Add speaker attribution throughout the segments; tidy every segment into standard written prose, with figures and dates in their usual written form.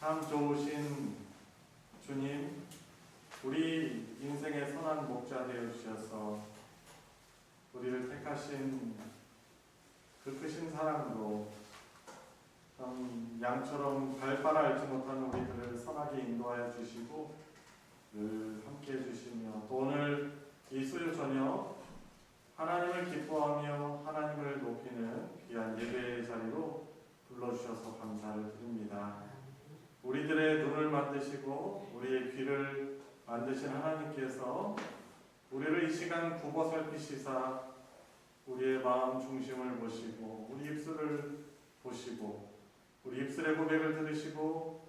Speaker 1: 참 좋으신 주님, 우리 인생의 선한 목자 되어 주셔서 우리를 택하신 그 크신 사랑으로 참 양처럼 발바라 알지 못하는 우리들을 선하게 인도하여 주시고 늘 함께 해주시며 또 오늘 이 수요 저녁 하나님을 기뻐하며 하나님을 높이는 귀한 예배의 자리로 불러주셔서 감사를 드립니다. 우리들의 눈을 만드시고 우리의 귀를 만드신 하나님께서 우리를 이 시간 굽어 살피시사 우리의 마음 중심을 보시고 우리 입술을 보시고 우리 입술의 고백을 들으시고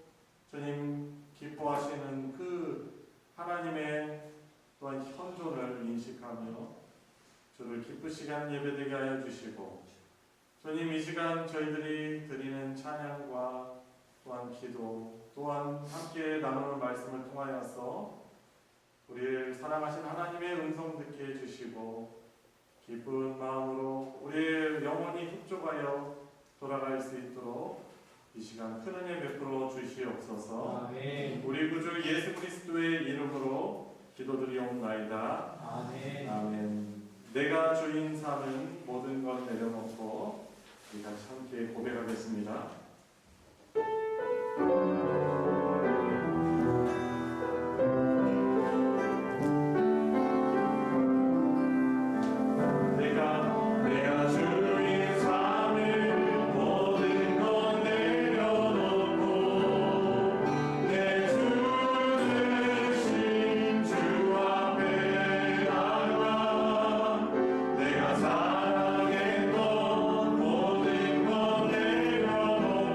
Speaker 1: 주님 기뻐하시는 그 하나님의 또한 현존을 인식하며 주를 기쁘시게 한 예배되게 하여 주시고 주님 이 시간 저희들이 드리는 찬양과 또한 기도 또한 함께 나누는 말씀을 통하여서 우리를 사랑하신 하나님의 음성 듣게 해주시고 기쁜 마음으로 우리의 영혼이 흡족하여 돌아갈 수 있도록 이 시간 큰 은혜 베풀어 주시옵소서. 아멘. 우리 구주 예수 그리스도의 이름으로 기도드리옵나이다. 아멘. 아멘. 내가 주인 삼은 모든 것 내려놓고 우리 다시 함께 고백하겠습니다.
Speaker 2: 사랑했던 모든 것 내려놓고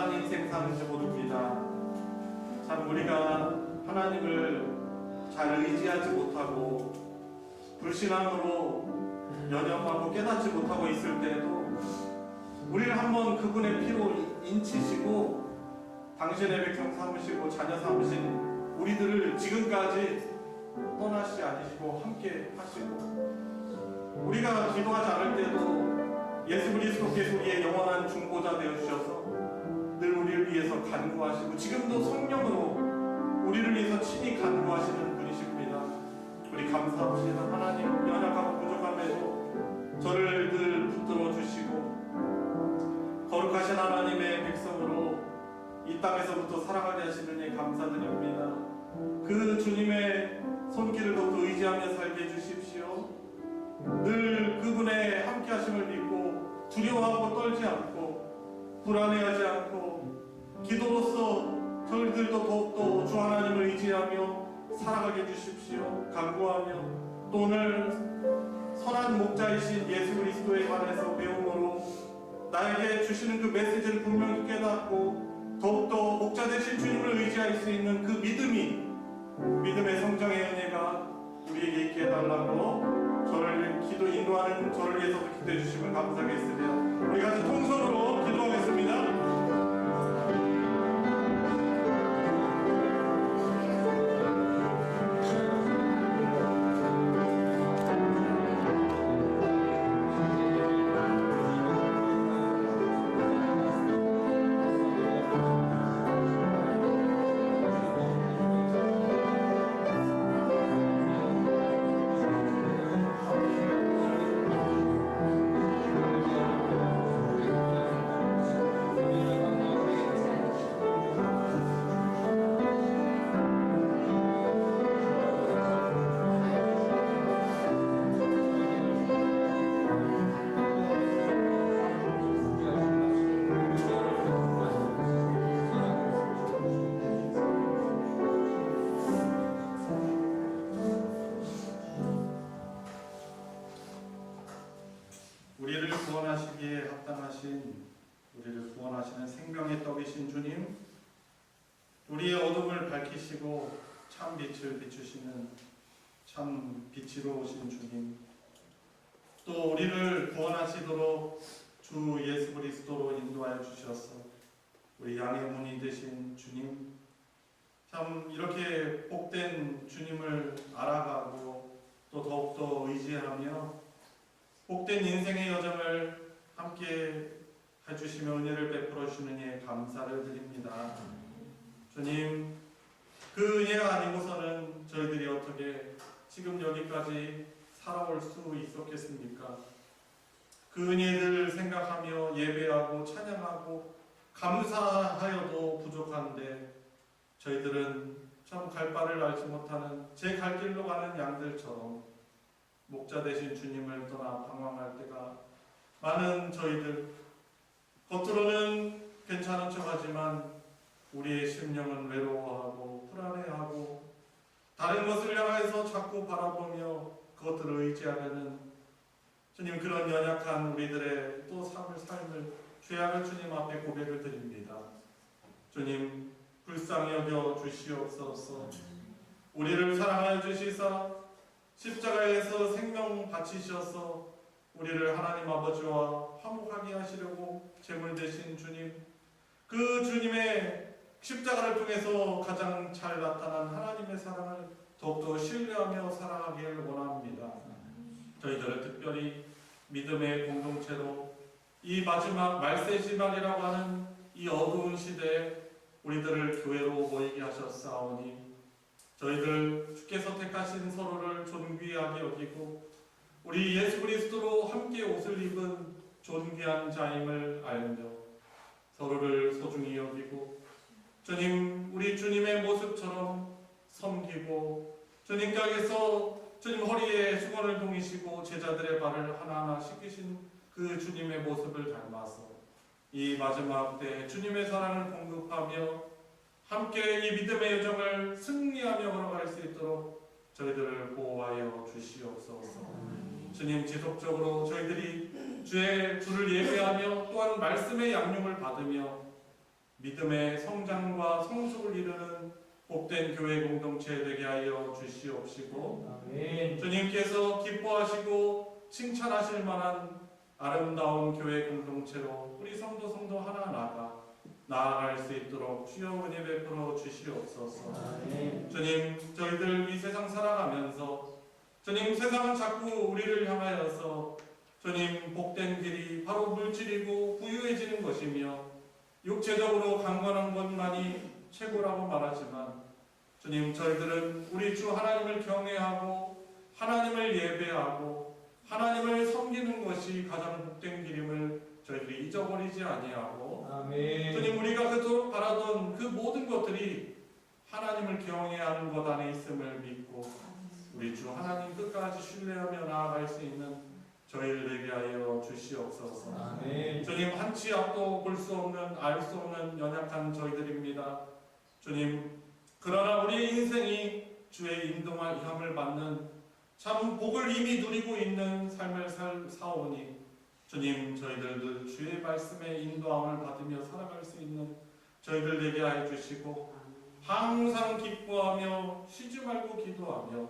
Speaker 1: 어떠한 인생 사는지 모릅니다. 참 우리가 하나님을 잘 의지하지 못하고 불신앙으로 연연하고 깨닫지 못하고 있을 때에도 우리를 한번 그분의 피로 인치시고 당신의 백성 삼으시고 자녀 삼으신 우리들을 지금까지 떠나시지 않으시고 함께 하시고 우리가 기도하지 않을 때도 예수 그리스도께서 우리의 영원한 중보자 되어주셔서 늘 우리를 위해서 간구하시고 지금도 성령으로 우리를 위해서 친히 간구하시는 분이십니다. 우리 감사합니다. 하나님, 연약하고 부족함에도 저를 늘 붙들어 주시고 거룩하신 하나님의 백성으로 이 땅에서부터 살아가게 하시느니 감사드립니다. 그 주님의 손길을 더욱더 의지하며 살게 해주십시오. 늘 그분의 함께 하심을 믿고 두려워하고 떨지 않고 불안해하지 않고 기도로서 저희들도 더욱더 주 하나님을 의지하며 살아가게 해주십시오. 간구하며 또 오늘 선한 목자이신 예수 그리스도에 관해서 배움으로 나에게 주시는 그 메시지를 분명히 깨닫고 더욱더 목자 되신 주님을 의지할 수 있는 그 믿음의 성장의 은혜가 우리에게 있게 해달라고 저를 인도하는 저를 위해서도 기도해 주심을 감사하겠으며 우리 같이 통성으로 기도하겠습니다. 우리를 구원하시기에 합당하신 우리를 구원하시는 생명의 떡이신 주님, 우리의 어둠을 밝히시고 참 빛을 비추시는 참 빛으로 오신 주님, 또 우리를 구원하시도록 주 예수 그리스도로 인도하여 주셔서 우리 양의 문이 되신 주님, 참 이렇게 복된 주님을 알아가고 또 더욱더 의지하며 복된 인생의 여정을 함께 해주시며 은혜를 베풀어 주시느니 감사를 드립니다. 주님, 그 은혜가 아니고서는 저희들이 어떻게 지금 여기까지 살아올 수 있었겠습니까? 그 은혜를 생각하며 예배하고 찬양하고 감사하여도 부족한데 저희들은 참 갈 바를 알지 못하는 제 갈 길로 가는 양들처럼 목자 되신 주님을 떠나 방황할 때가 많은 저희들, 겉으로는 괜찮은 척하지만 우리의 심령은 외로워하고 불안해하고 다른 것을 향해서 자꾸 바라보며 그것들을 의지하려는 주님, 그런 연약한 우리들의 또 삶을 죄악을 주님 앞에 고백을 드립니다. 주님, 불쌍히 여겨 주시옵소서. 우리를 사랑하여 주시사 십자가에서 생명 바치셔서 우리를 하나님 아버지와 화목하게 하시려고 제물 되신 주님, 그 주님의 십자가를 통해서 가장 잘 나타난 하나님의 사랑을 더욱더 신뢰하며 살아가길 원합니다. 저희들을 특별히 믿음의 공동체로 이 마지막 말세지막이라고 하는 이 어두운 시대에 우리들을 교회로 모이게 하셨사오니 저희들 주께서 택하신 서로를 존귀하게 여기고 우리 예수 그리스도로 함께 옷을 입은 존귀한 자임을 알며 서로를 소중히 여기고 주님, 우리 주님의 모습처럼 섬기고 주님께서 주님 허리에 수건을 동이시고 제자들의 발을 하나하나 씻기신 그 주님의 모습을 닮아서 이 마지막 때 주님의 사랑을 공급하며 함께 이 믿음의 여정을 승리하며 걸어갈 수 있도록 저희들을 보호하여 주시옵소서. 주님, 지속적으로 저희들이 주를 예배하며 또한 말씀의 양육을 받으며 믿음의 성장과 성숙을 이루는 복된 교회 공동체 되게 하여 주시옵시고
Speaker 2: 아멘.
Speaker 1: 주님께서 기뻐하시고 칭찬하실 만한 아름다운 교회 공동체로 우리 성도 하나 나아갈 수 있도록 주여 은혜 베풀어 주시옵소서.
Speaker 2: 아멘.
Speaker 1: 주님, 저희들 이 세상 살아가면서 주님, 세상은 자꾸 우리를 향하여서 주님, 복된 길이 바로 물질이고 부유해지는 것이며 육체적으로 강건한 것만이 최고라고 말하지만 주님, 저희들은 우리 주 하나님을 경외하고 하나님을 예배하고 하나님을 섬기는 것이 가장 복된 길임을 저희들이 잊어버리지 아니하고
Speaker 2: 아멘.
Speaker 1: 주님, 우리가 그토록 바라던 그 모든 것들이 하나님을 경외하는 것 안에 있음을 믿고 우리 주 하나님 끝까지 신뢰하며 나아갈 수 있는 저희를 되게 하여 주시옵소서.
Speaker 2: 아멘.
Speaker 1: 주님, 한치 앞도 볼 수 없는 알 수 없는 연약한 저희들입니다. 주님, 그러나 우리의 인생이 주의 인도함을 받는 참 복을 이미 누리고 있는 삶을 사오니 주님, 저희들도 주의 말씀에 인도함을 받으며 살아갈 수 있는 저희들 되게 하여 주시고 항상 기뻐하며 쉬지 말고 기도하며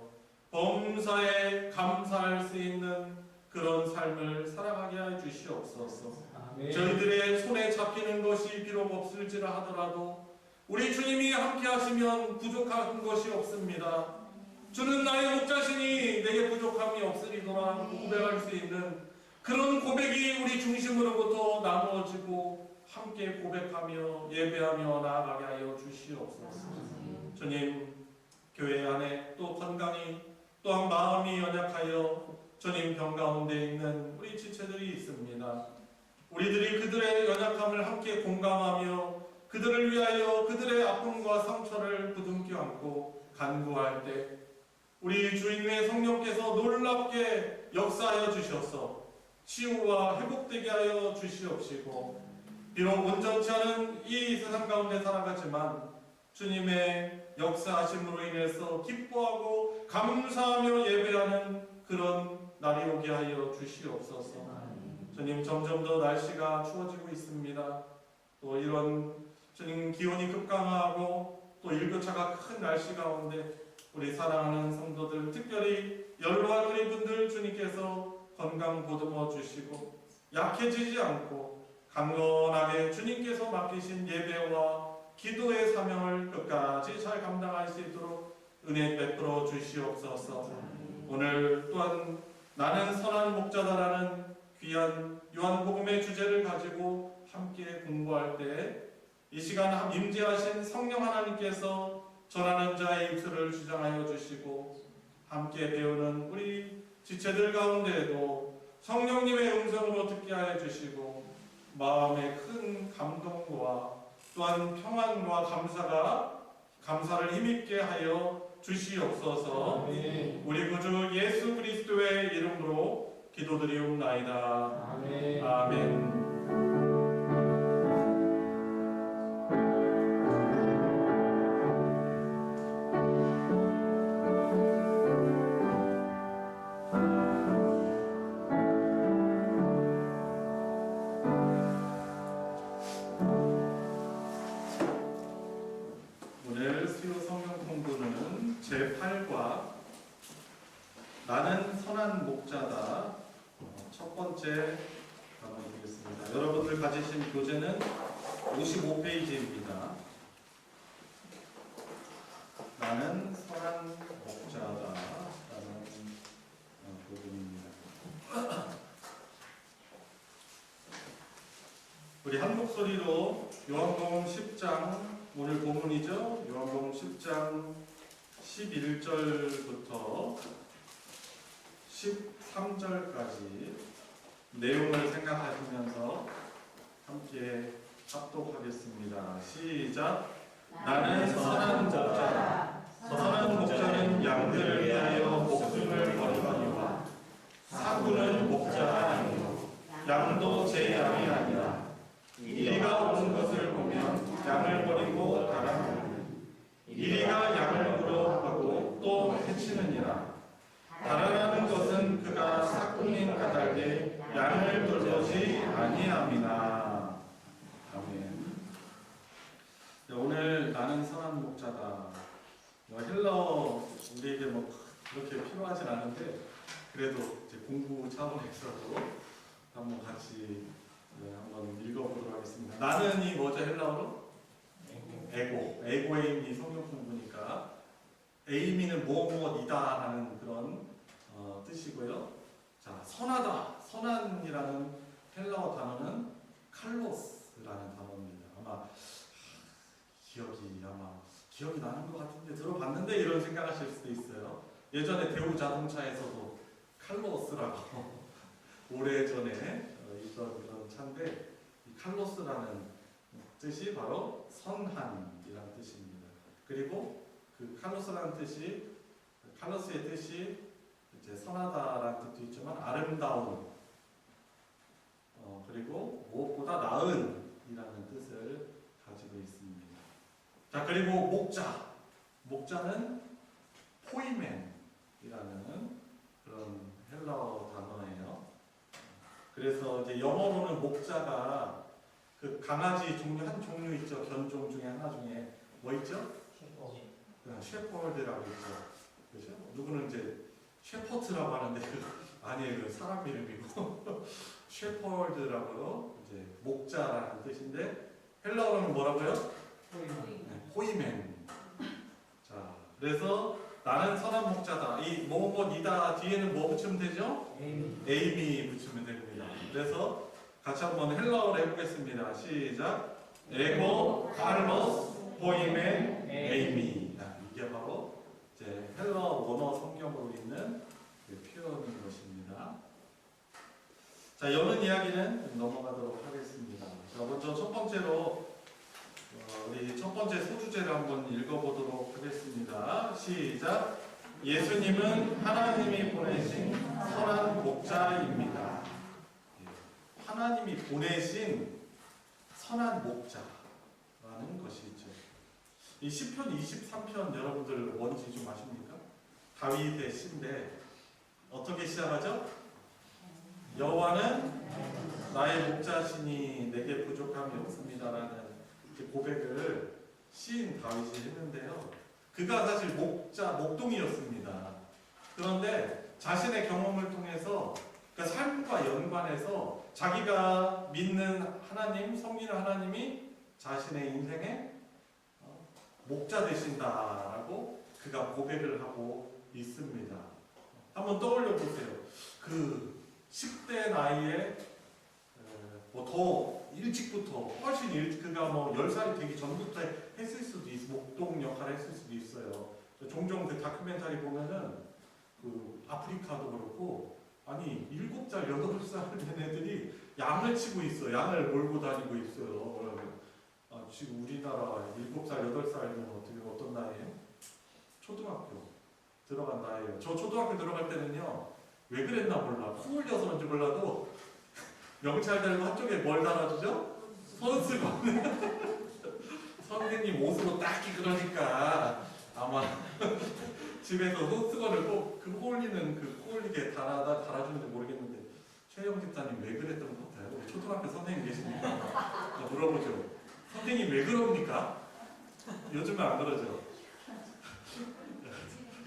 Speaker 1: 범사에 감사할 수 있는 그런 삶을 살아가게 하여 주시옵소서.
Speaker 2: 아멘.
Speaker 1: 저희들의 손에 잡히는 것이 비록 없을지라 하더라도 우리 주님이 함께 하시면 부족한 것이 없습니다. 주는 나의 목자시니 내게 부족함이 없으리더라 고백할 수 있는 그런 고백이 우리 중심으로부터 나누어지고 함께 고백하며 예배하며 나아가게 하여 주시옵소서. 주님, 교회 안에 또 건강히 또한 마음이 연약하여 주님 병 가운데 있는 우리 지체들이 있습니다. 우리들이 그들의 연약함을 함께 공감하며 그들을 위하여 그들의 아픔과 상처를 부둥켜 안고 간구할 때 우리 주인의 성령께서 놀랍게 역사하여 주셔서 치유와 회복되게 하여 주시옵시고 비록 온전치 않은 이 세상 가운데 살아가지만 주님의 역사하심으로 인해서 기뻐하고 감사하며 예배하는 그런 날이 오게 하여 주시옵소서. 주님, 점점 더 날씨가 추워지고 있습니다. 또 이런 주님 기온이 급강하고 또 일교차가 큰 날씨 가운데 우리 사랑하는 성도들, 특별히 연로한 우리 분들 주님께서 건강 보듬어 주시고 약해지지 않고 강건하게 주님께서 맡기신 예배와 기도의 사명을 끝까지 잘 감당할 수 있도록 은혜 베풀어 주시옵소서. 오늘 또한 나는 선한 목자다라는 귀한 요한복음의 주제를 가지고 함께 공부할 때 이 시간 임재하신 성령 하나님께서 전하는 자의 입술을 주장하여 주시고 함께 배우는 우리 지체들 가운데에도 성령님의 음성으로 듣게 하여 주시고 마음의 큰 감동과 또한 평안과 감사를 힘있게 하여 주시옵소서. 우리 구주 예수 그리스도의 이름으로 기도드리옵나이다.
Speaker 2: 아멘.
Speaker 1: 아멘. 오늘 수요 성경 공부는 제8과 나는 선한 목자다 첫 번째 나눠드리겠습니다. 여러분들 가지신 교재는 55페이지입니다. 나는 선한 목자다 라는 부분입니다. 우리 한 목소리로 요한복음 10장 오늘 본문이죠. 요한복음 10장 11절부터 13절까지 내용을 생각하시면서 함께 합독하겠습니다. 시작. 나는 선한 목자다. 선한 목자는 양들을 위하여 목숨을 버리거니와 사구는 목자가 아니요 양도 제 양이 아니라 이리가 오는 것을 보면 양을 버리고 달아나는 이리가 양을 물어하고 또 해치느니라. 달아나는 것은 그가 사꾼인 까닭에 양을 돌보지 아니함이나. 아멘. 자, 오늘 나는 선한 목자다. 헬라어 우리에게 뭐 그렇게 필요하진 않은데 그래도 이제 공부 차원에서도 한번 같이 한번 읽어보도록 하겠습니다. 나는이 뭐죠 헬라어로? 에고에임이 성경 공부니까 에이미는 무엇이다 하는 그런 뜻이고요. 자, 선하다, 선한이라는 헬라어 단어는 칼로스라는 단어입니다. 아마 기억이 나는 것 같은데 들어봤는데 이런 생각하실 수도 있어요. 예전에 대우 자동차에서도 칼로스라고 오래전에 있던 그런 차인데 이 칼로스라는 뜻이 바로 선한이라는 뜻입니다. 그리고 그 칼로스라는 뜻이 칼로스의 뜻이 이제 선하다라는 뜻도 있지만 아름다운 그리고 무엇보다 나은이라는 뜻을 가지고 있습니다. 자, 그리고 목자는 포이맨이라는 그런 헬라어 단어예요. 그래서 이제 영어로는 목자가 그 강아지 종류 한 종류 있죠. 견종 중에 하나 중에 뭐 있죠? 셰퍼드라고 있죠. 그렇죠? 누구는 이제 셰퍼트라고 하는데 아니에요. 그 사람 이름이고 셰퍼드라고요. 이제 목자라는 뜻인데 헬라어로는 뭐라고요? 포이맨. 자, 그래서 나는 선한 목자다. 이 뭐뭐니다 뒤에는 뭐 붙이면 되죠? 에이미 붙이면 됩니다. 그래서 같이 한번 헬라어로 해보겠습니다. 시작. 에고, 칼로스, 포이맨, 에이미. 이게 바로 이제 헬라어 원어 성경으로 있는 표현인 것입니다. 자, 여는 이야기는 넘어가도록 하겠습니다. 자, 먼저 첫 번째로 우리 첫 번째 소주제를 한번 읽어보도록 하겠습니다. 시작. 예수님은 하나님이 보내신 선한 목자입니다. 하나님이 보내신 선한 목자라는 것이죠. 이 시편 23편 여러분들 뭔지 좀 아십니까? 다윗의 시인데 어떻게 시작하죠? 여호와는 나의 목자시니 내게 부족함이 없습니다라는 고백을 시인 다윗이 했는데요. 그가 사실 목동이었습니다. 그런데 자신의 경험을 통해서 그 삶과 연관해서 자기가 믿는 하나님, 섬기는 하나님이 자신의 인생의 목자 되신다라고 그가 고백을 하고 있습니다. 한번 떠올려 보세요. 그 10대 나이에 뭐 더 일찍부터 훨씬 일찍 그가 뭐 10살이 되기 전부터 했을 수도 있어요. 목동 역할을 했을 수도 있어요. 종종 그 다큐멘터리 보면은 그 아프리카도 그렇고 아니 7살, 8살 된 애들이 양을 치고 있어. 양을 몰고 다니고 있어요. 지금 우리나라 7살, 8살이면 어떤 나이에요? 초등학교 들어간 나이에요. 저 초등학교 들어갈 때는요. 왜 그랬나 몰라. 코 올려서 그런지 몰라도 명찰 달고 한쪽에 뭘 달아주죠? 손수건. 선생님 옷으로 딱히 그러니까 아마 집에서 손수건을 꼭 그 홀리는 그 홀리게 달아주는지 모르겠는데 최영 집사님 왜 그랬던 것 같아요? 우리 초등학교 선생님 계십니까? 물어보죠. 선생님 왜 그럽니까? 요즘은 안 그러죠?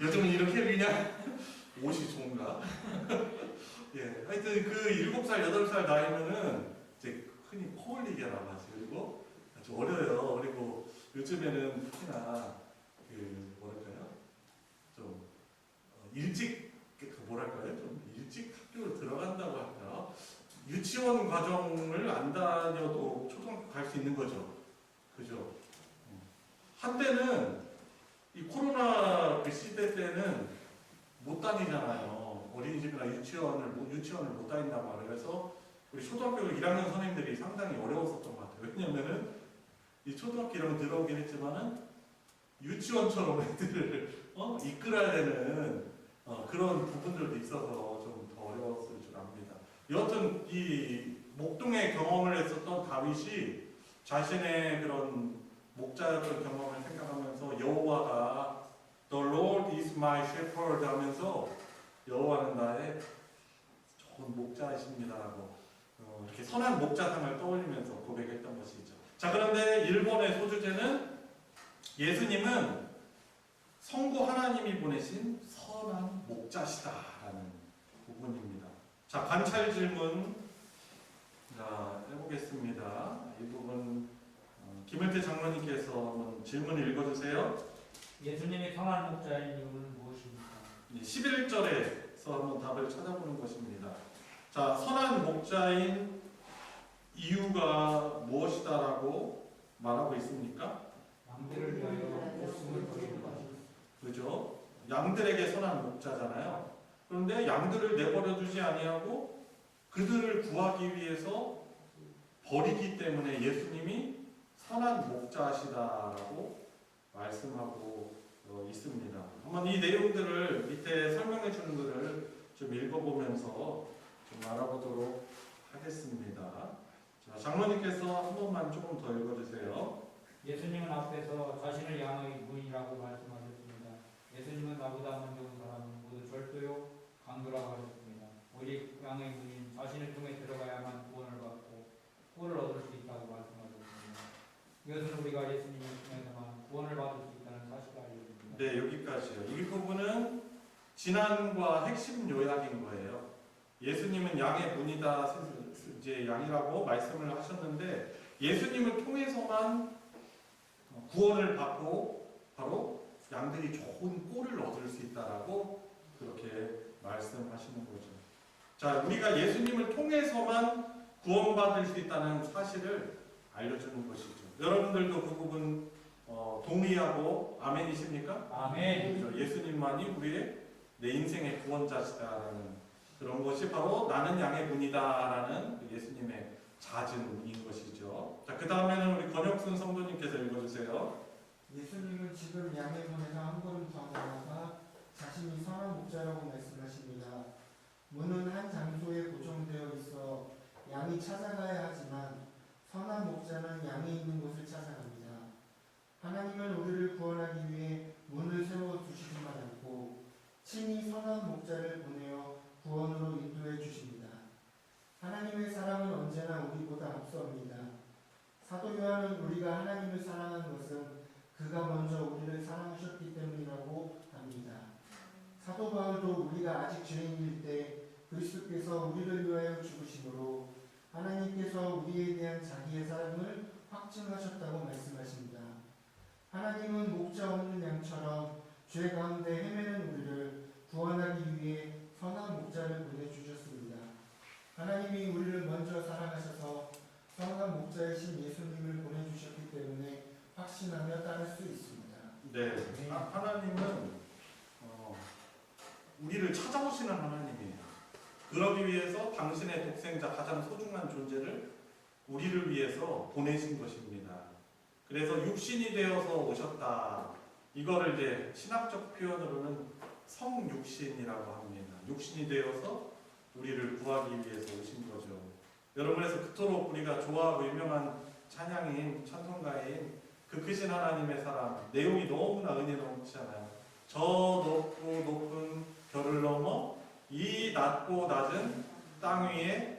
Speaker 1: 요즘은 이렇게 그냥 옷이 좋은가? 예, 하여튼 그 7살, 8살 나이면은 이제 흔히 코올리게라고 하죠. 그리고 아주 어려요. 그리고 요즘에는 특히나 그 뭐랄까요? 좀 일찍 좀 일찍 학교를 들어간다고 할까요? 유치원 과정을 안 다녀도 초등학교 갈 수 있는 거죠. 그죠? 한때는 이 코로나 그 시대 때는 못 다니잖아요. 어린이집이나 유치원을 못 다닌다고 말해요. 그래서 우리 초등학교 1학년 선생님들이 상당히 어려웠었던 것 같아요. 왜냐면은 이 초등학교 이름은 들어오긴 했지만은 유치원처럼 애들을 이끌어야 되는 그런 부분들도 있어서 좀 더 어려웠을 줄 압니다. 여하튼 이 목동의 경험을 했었던 다윗이 자신의 그런 목자였던 경험을 생각하면서 여호와가 The Lord is my shepherd 하면서 여호와는 나의 좋은 목자이십니다라고 이렇게 선한 목자상을 떠올리면서 고백했던 것이죠. 자, 그런데 일본의 소주제는 예수님은 성부 하나님이 보내신 선한 목자시다라는 부분입니다. 자, 관찰 질문 해보겠습니다. 이 부분 김을태 장로님께서 한번 질문을 읽어주세요.
Speaker 2: 예수님이 선한 목자인 이유는 무엇입니까?
Speaker 1: 11절에서 한번 답을 찾아보는 것입니다. 자, 선한 목자인 이유가 무엇이다라고 말하고 있습니까?
Speaker 2: 양들을 위하여 목숨을 버리는 것.
Speaker 1: 그죠? 양들에게 선한 목자잖아요. 그런데 양들을 내버려 두지 아니하고 그들을 구하기 위해서 버리기 때문에 예수님이 선한 목자시다라고 말씀하고 있습니다. 한번 이 내용들을 밑에 설명해 주는 것을 좀 읽어보면서 좀 알아보도록 하겠습니다. 자, 장로님께서 한 번만 조금 더 읽어주세요.
Speaker 2: 예수님은 앞에서 자신을 양의 문이라고 말씀하셨습니다. 예수님은 나보다 먼저 온 사람은 모두 절도요 강도라고 하셨습니다. 오직 양의 문인 자신을 통해 들어가야만 구원을 받고 구원을 얻을 수 있다고 말씀하셨습니다. 이것은 우리가 예수님을 통해서만 구원을 받을 수 있다는 사실을 알려줍니다.
Speaker 1: 네, 여기까지요. 이 부분은 지난과 핵심 요약인 거예요. 예수님은 양의 문이다, 이제 양이라고 말씀을 하셨는데 예수님을 통해서만 구원을 받고 바로 양들이 좋은 꼴을 얻을 수 있다라고 그렇게 말씀하시는 거죠. 자, 우리가 예수님을 통해서만 구원받을 수 있다는 사실을 알려주는 것이죠. 여러분들도 그 부분 동의하고 아멘이십니까?
Speaker 2: 아멘.
Speaker 1: 그렇죠? 예수님만이 우리의 내 인생의 구원자시다라는 그런 것이 바로 나는 양의 문이다라는 그 예수님의 자증인 것이죠. 자, 그 다음에는 우리 권혁순 성도님께서 읽어주세요.
Speaker 3: 예수님은 지금 양의 문에서 한 걸음 더 나아가 자신이 선한 목자라고 말씀하십니다. 문은 한 장소에 고정되어 있어 양이 찾아가야 하지만 선한 목자는 양이 있는 곳을 찾아갑니다. 하나님은 우리를 구원하기 위해 문을 세워 두시지만 않고 친히 선한 목자를 보내어 구원으로 인도해 주십니다. 하나님의 사랑은 언제나 우리보다 앞섭니다. 사도 요한은 우리가 하나님을 사랑한 것은 그가 먼저 우리를 사랑하셨기 때문이라고 합니다. 사도 바울도 우리가 아직 죄인일 때 그리스도께서 우리를 위하여 죽으심으로 하나님께서 우리에 대한 자기의 사랑을 확증하셨다고 말씀하십니다. 하나님은 목자 없는 양처럼 죄 가운데 헤매는 우리를 구원하기 위해 선한 목자를 보내주셨습니다. 하나님이 우리를 먼저 사랑하셔서 선한 목자이신 예수님을 보내주셨기 때문에 확신하며 따를 수 있습니다.
Speaker 1: 네, 하나님은 우리를 찾아오시는 하나님이에요. 그러기 위해서 당신의 독생자 가장 소중한 존재를 우리를 위해서 보내신 것입니다. 그래서 육신이 되어서 오셨다. 이거를 이제 신학적 표현으로는 성육신이라고 합니다. 육신이 되어서 우리를 구하기 위해서 오신 거죠. 여러분, 그래서 그토록 우리가 좋아하고 유명한 찬양인 찬송가인 그 크신 하나님의 사랑, 내용이 너무나 은혜 넘치잖아요. 저 높고 높은 별을 넘어 이 낮고 낮은 땅 위에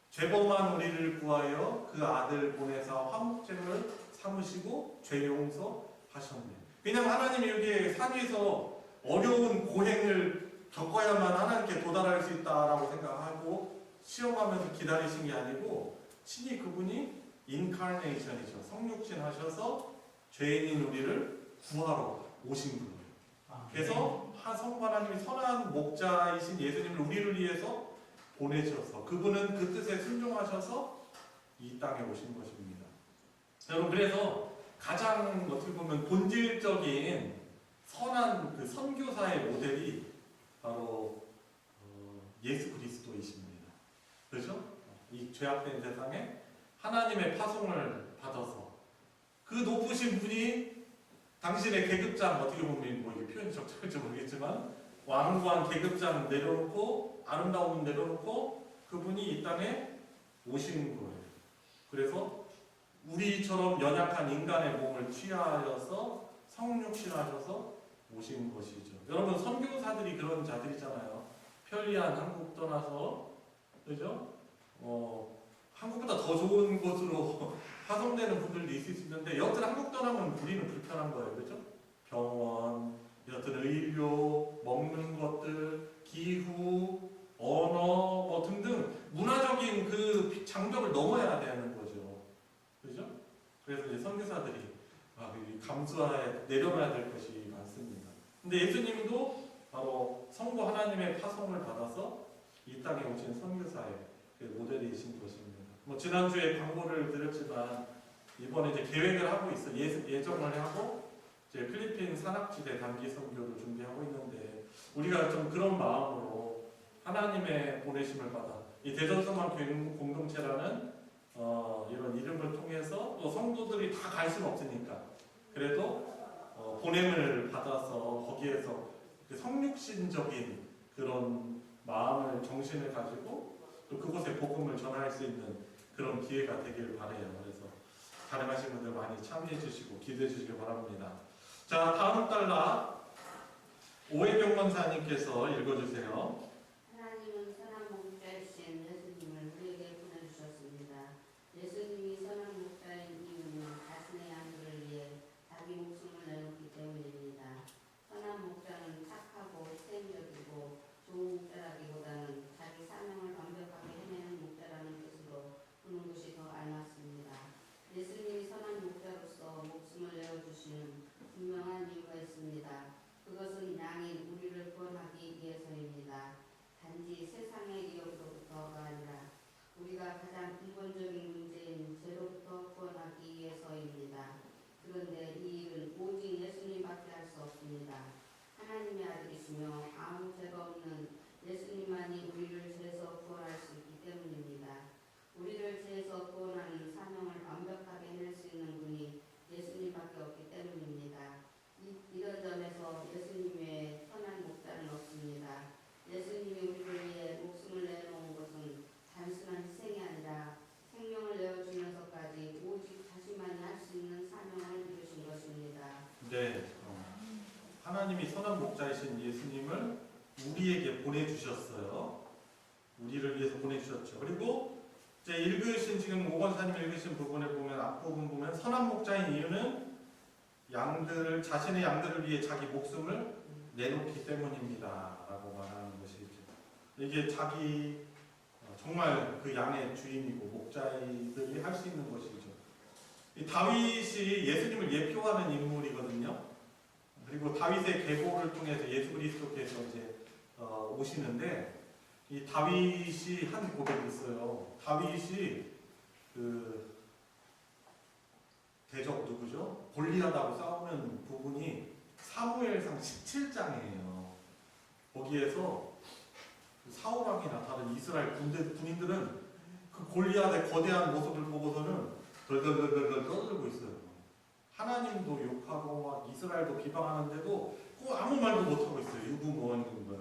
Speaker 1: 죄범한 우리를 구하여 그 아들 보내사 화목제를 삼으시고 죄 용서하셨네. 그냥 하나님이 여기에 산 위에서 어려운 고행을 겪어야만 하나님께 도달할 수 있다라고 생각하고 시험하면서 기다리신 게 아니고 친히 그분이 인카네이션이죠. 성육신 하셔서 죄인인 우리를 구하러 오신 거예요. 그래서 성부 하나님이 선한 목자이신 예수님을 우리를 위해서 보내셔서 그분은 그 뜻에 순종하셔서 이 땅에 오신 것입니다. 여러분, 그래서 가장 어떻게 보면 본질적인 선한 그 선교사의 모델이 바로 예수 그리스도이십니다. 그렇죠? 이 죄악된 세상에 하나님의 파송을 받아서 그 높으신 분이 당신의 계급장, 어떻게 보면 뭐 이게 표현이 적절할지 모르겠지만 왕관 계급장 내려놓고 아름다움을 내려놓고 그분이 이 땅에 오신 거예요. 그래서 우리처럼 연약한 인간의 몸을 취하여서 성육신하셔서 오신 것이죠. 여러분, 선교사들이 그런 자들이잖아요. 편리한 한국 떠나서, 그죠? 한국보다 더 좋은 곳으로 파송되는 분들도 있을 수 있는데 여튼 한국 떠나면 우리는 불편한 거예요. 그죠? 병원, 여튼 의료, 먹는 것들, 기후, 언어 뭐 등등 문화적인 그 장벽을 넘어야 되는 거죠. 그죠? 그래서 이제 선교사들이 감수하에 내려놔야 될 것이 많습니다. 근데 예수님도 바로 성부 하나님의 파송을 받아서 이 땅에 오신 선교사의 모델이신 것입니다. 뭐 지난주에 광고를 드렸지만 이번에 이제 계획을 하고 있어 예정을 하고 이제 필리핀 산악지대 단기 선교를 준비하고 있는데 우리가 좀 그런 마음으로 하나님의 보내심을 받아 이 대전성만 공동체라는 이런 이름을 통해서 또 성도들이 다 갈 수는 없으니까 그래도 보냄을 받아서 거기에서 그 성육신적인 그런 마음을 정신을 가지고 또 그곳에 복음을 전할 수 있는 그런 기회가 되길 바라요. 그래서 가능하신 분들 많이 참여해 주시고 기도해 주시기 바랍니다. 자, 다음 달라 오해경 권사님께서 읽어주세요.
Speaker 4: 하나님은 선한 목자이신 예수님을 우리에게 보내주셨습니다. 예수님이 선한 목자인 이유는 자신의 양들을 위해 자기 목숨을 내놓기 때문입니다. 선한 목자는 착하고 희생적이고 좋은 목자라기보다는 자기 사명을 완벽하게 해내는 목자라는 뜻으로 보는 것이 더 알맞습니다. 예수님이 선한 목자로서 목숨을 내어주시는 분명한 이유가 있습니다. 그것은 양인 우리를 구원하기 위해서입니다. 단지 세상의 이유로부터가 아니라 우리가 가장 근본적인 문제인 죄로부터 구원하기 위해서입니다. 그런데 이 일은 오직 예수님밖에 할 수 없습니다. 하나님의 아들이시며 아무 죄가 없는 예수님만이 우리를 죄에서 구원할 수 있기 때문입니다. 우리를 죄에서 구원하는 사명을 완벽하게 해낼 수 있는 분이 예수님밖에 없기 때문입니다. 이런 점에서 예수님 외에 선한 목자는 없습니다. 예수님이 우리를 위해 목숨을 내놓은 것은 단순한 희생이 아니라 생명을 내어주면서까지 오직 자신만이 할 수 있는 사명을 이루신 것입니다.
Speaker 1: 네, 하나님이 선한 목자이신 예수님을 우리에게 보내주셨어요. 우리를 위해서 보내주셨죠. 그리고 이제 읽으신 지금 오건사님 읽으신 부분에 보면 앞부분 보면 선한 목자인 이유는 자신의 양들을 위해 자기 목숨을 내놓기 때문입니다. 라고 말하는 것이죠. 이게 자기 정말 그 양의 주인이고 목자들이 할 수 있는 것이죠. 이 다윗이 예수님을 예표하는 인물이거든요. 그리고 다윗의 계보를 통해서 예수 그리스도께서 이제 오시는데 이 다윗이 한 고백이 있어요. 다윗이 그 대적 누구죠? 골리앗하고 싸우는 부분이 사무엘상 17장이에요. 거기에서 사울 왕이나 다른 이스라엘 군인들은 그 골리앗의 거대한 모습을 보고서는 덜덜덜덜 떠들고 있어요. 하나님도 욕하고 막 이스라엘도 비방하는데도 꼭 아무 말도 못하고 있어요. 이거 뭐 하는 거야.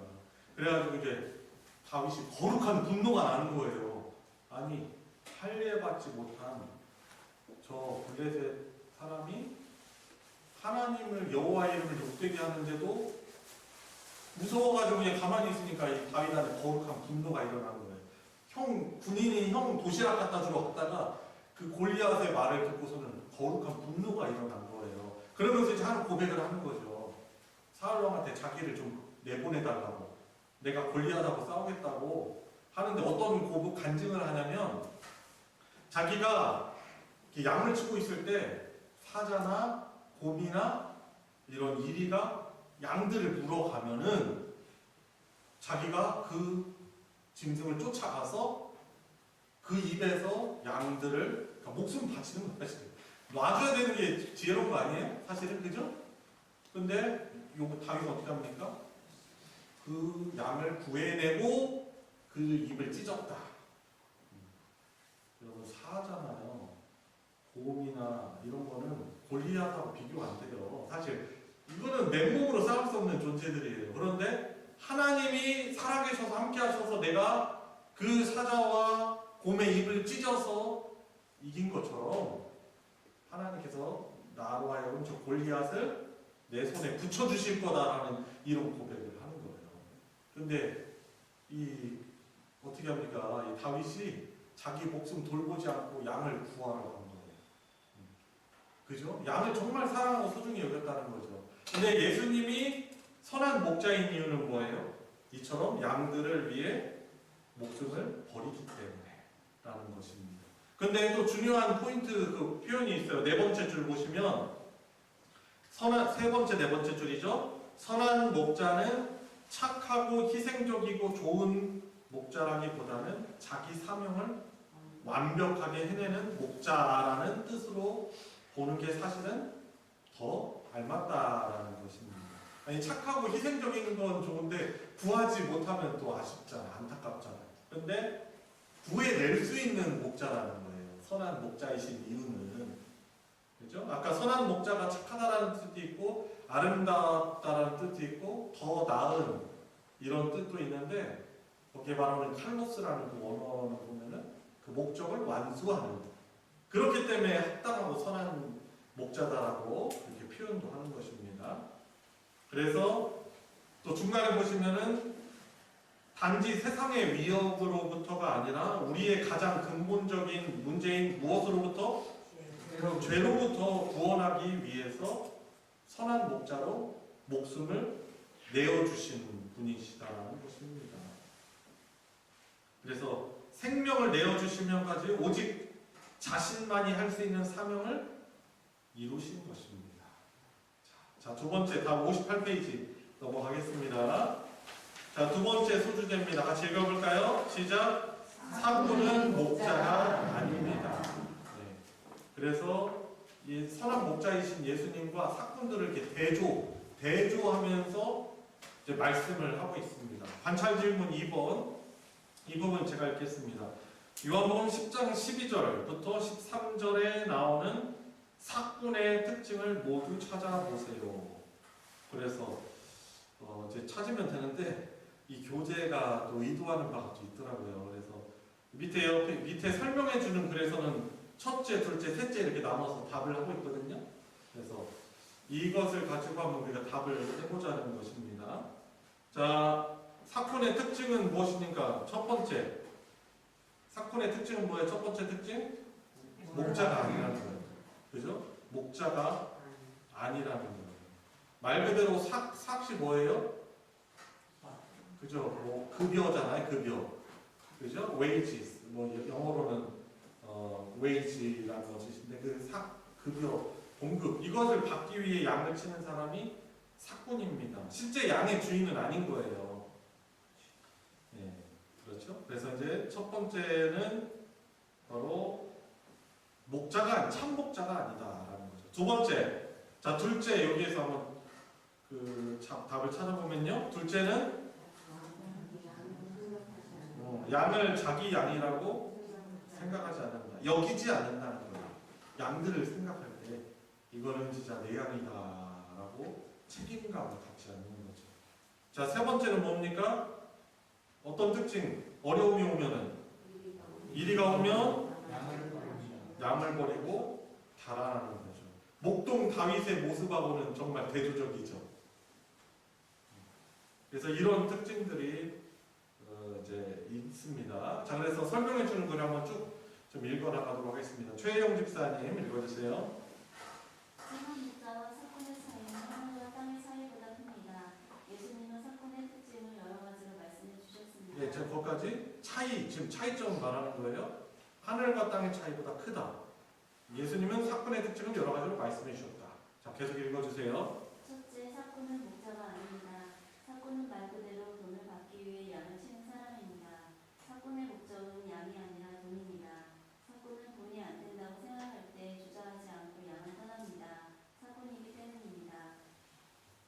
Speaker 1: 그래가지고 이제 다윗이 거룩한 분노가 나는 거예요. 아니 할례받지 못한 저 블레셋 사람이 하나님을 여호와의 이름을 욕되게 하는데도 무서워가지고 그냥 가만히 있으니까 이 다윗한테 거룩한 분노가 일어나는 거예요. 군인이 형 도시락 갖다 주러 갔다가 그 골리앗의 말을 듣고서는 거룩한 분노가 일어난 거예요. 그러면서 이제 하는 고백을 하는 거죠. 사울 왕한테 자기를 좀 내보내달라고, 내가 골리앗하고 싸우겠다고 하는데 어떤 간증을 하냐면 자기가 양을 치고 있을 때 사자나 곰이나 이런 이리가 양들을 물어가면은 자기가 그 짐승을 쫓아가서 그 입에서 양들을 그러니까 목숨 바치는 거야. 놔줘야 되는 게 지혜로운 거 아니에요? 사실은 그죠? 근데 요거 다윗은 어떻게 합니까? 그 양을 구해내고 그 입을 찢었다. 여러분 사자나요, 곰이나 이런 거는 골리앗하고 비교가 안 돼요. 사실 이거는 맨몸으로 싸울 수 없는 존재들이에요. 그런데 하나님이 살아계셔서 함께하셔서 내가 그 사자와 곰의 입을 찢어서 이긴 것처럼 하나님께서 나로 하여금 저 골리앗을 내 손에 붙여주실 거다라는 이런 고백을 하는 거예요. 그런데 어떻게 합니까? 이 다윗이 자기 목숨 돌보지 않고 양을 구하러 간 거예요. 그죠? 양을 정말 사랑하고 소중히 여겼다는 거죠. 근데 예수님이 선한 목자인 이유는 뭐예요? 이처럼 양들을 위해 목숨을 버리기 때문에 라는 것입니다. 근데 또 중요한 포인트 그 표현이 있어요. 네 번째 줄 보시면 세 번째 네 번째 줄이죠. 선한 목자는 착하고 희생적이고 좋은 목자라기보다는 자기 사명을 완벽하게 해내는 목자라는 뜻으로 보는 게 사실은 더 알맞다라는 것입니다. 아니 착하고 희생적인 건 좋은데 구하지 못하면 또 아쉽잖아, 안타깝잖아요. 근데 구해낼 수 있는 목자라는 거예요. 선한 목자이신 이유는, 그죠? 아까 선한 목자가 착하다라는 뜻도 있고 아름답다라는 뜻도 있고 더 나은 이런 뜻도 있는데 거기에 말하는 칼로스라는 그 원어를 보면은 그 목적을 완수하는, 그렇기 때문에 합당하고 선한 목자다라고 이렇게 표현도 하는 것입니다. 그래서 또 중간에 보시면은 단지 세상의 위협으로부터가 아니라 우리의 가장 근본적인 문제인 무엇으로부터? 죄로부터 구원하기 위해서 선한 목자로 목숨을 내어주신 분이시다라는 것입니다. 그래서 생명을 내어주시면까지 오직 자신만이 할 수 있는 사명을 이루신 것입니다. 자, 두 번째, 다음 58페이지 넘어가겠습니다. 자, 두 번째 소주제입니다. 같이 읽어볼까요? 시작. 사꾼은 목자가 아닙니다. 네. 그래서 이 선한 목자이신 예수님과 사꾼들을 이렇게 대조하면서 이제 말씀을 하고 있습니다. 관찰 질문 2번. 이 부분 제가 읽겠습니다. 요한복음 10장 12절부터 13절에 나오는 사꾼의 특징을 모두 찾아보세요. 그래서 이제 찾으면 되는데 이 교재가 또 의도하는 바가 또 있더라고요. 그래서 밑에 설명해 주는 글에서는 첫째, 둘째, 셋째 이렇게 나눠서 답을 하고 있거든요. 그래서 이것을 가지고 한번 우리가 답을 해보자는 것입니다. 자, 사꾼의 특징은 무엇입니까? 첫 번째, 사꾼의 특징은 뭐예요? 첫 번째 특징? 목자가 아니라는 거예요. 그죠? 목자가 아니라는 거예요. 말 그대로 삭이 뭐예요? 그죠? 뭐 급여잖아요, 급여. 그죠? wages. 뭐 영어로는 wage라는 것인데 그 급여, 봉급 이것을 받기 위해 양을 치는 사람이 사꾼입니다. 실제 양의 주인은 아닌 거예요. 네, 그렇죠? 그래서 이제 첫 번째는 바로 참 목자가 아니다라는 거죠. 두 번째, 자 둘째 여기에서 한번 답을 찾아보면요. 둘째는 양을 자기 양이라고 생각하지 않는다. 여기지 않는다는 거예요. 양들을 생각할 때 이거는 진짜 내 양이다라고 책임감을 갖지 않는 거죠. 자, 세 번째는 뭡니까? 어떤 특징? 어려움이 오면은 이리가 오면 양을 버리고 달아나는 거죠. 목동 다윗의 모습하고는 정말 대조적이죠. 그래서 이런 특징들이 이제 있습니다. 자, 그래서 설명해 주는 글 한번 쭉 좀 읽어나가도록 하겠습니다. 최혜영 집사님 읽어주세요.
Speaker 5: 선한 목자와 사꾼의 차이는 하늘과 땅의 사이보다 큽니다. 예수님은 사꾼의 특징을 여러 가지로 말씀해 주셨습니다.
Speaker 1: 네, 제가 거기까지 지금 차이점 말하는 거예요. 하늘과 땅의 차이보다 크다. 예수님은 사꾼의 특징을 여러 가지로 말씀해 주셨다. 자, 계속 읽어주세요.
Speaker 5: 첫째, 사꾼은 목자가 아닙니다. 사꾼은 말 그대로 돈을 받기 위해 양을 치는 사람입니다. 사꾼의 목적은 양이 아니라 돈입니다. 사꾼은 돈이 안 된다고 생각할 때 주저하지 않고 양을 떠납니다. 사꾼이기 때문입니다.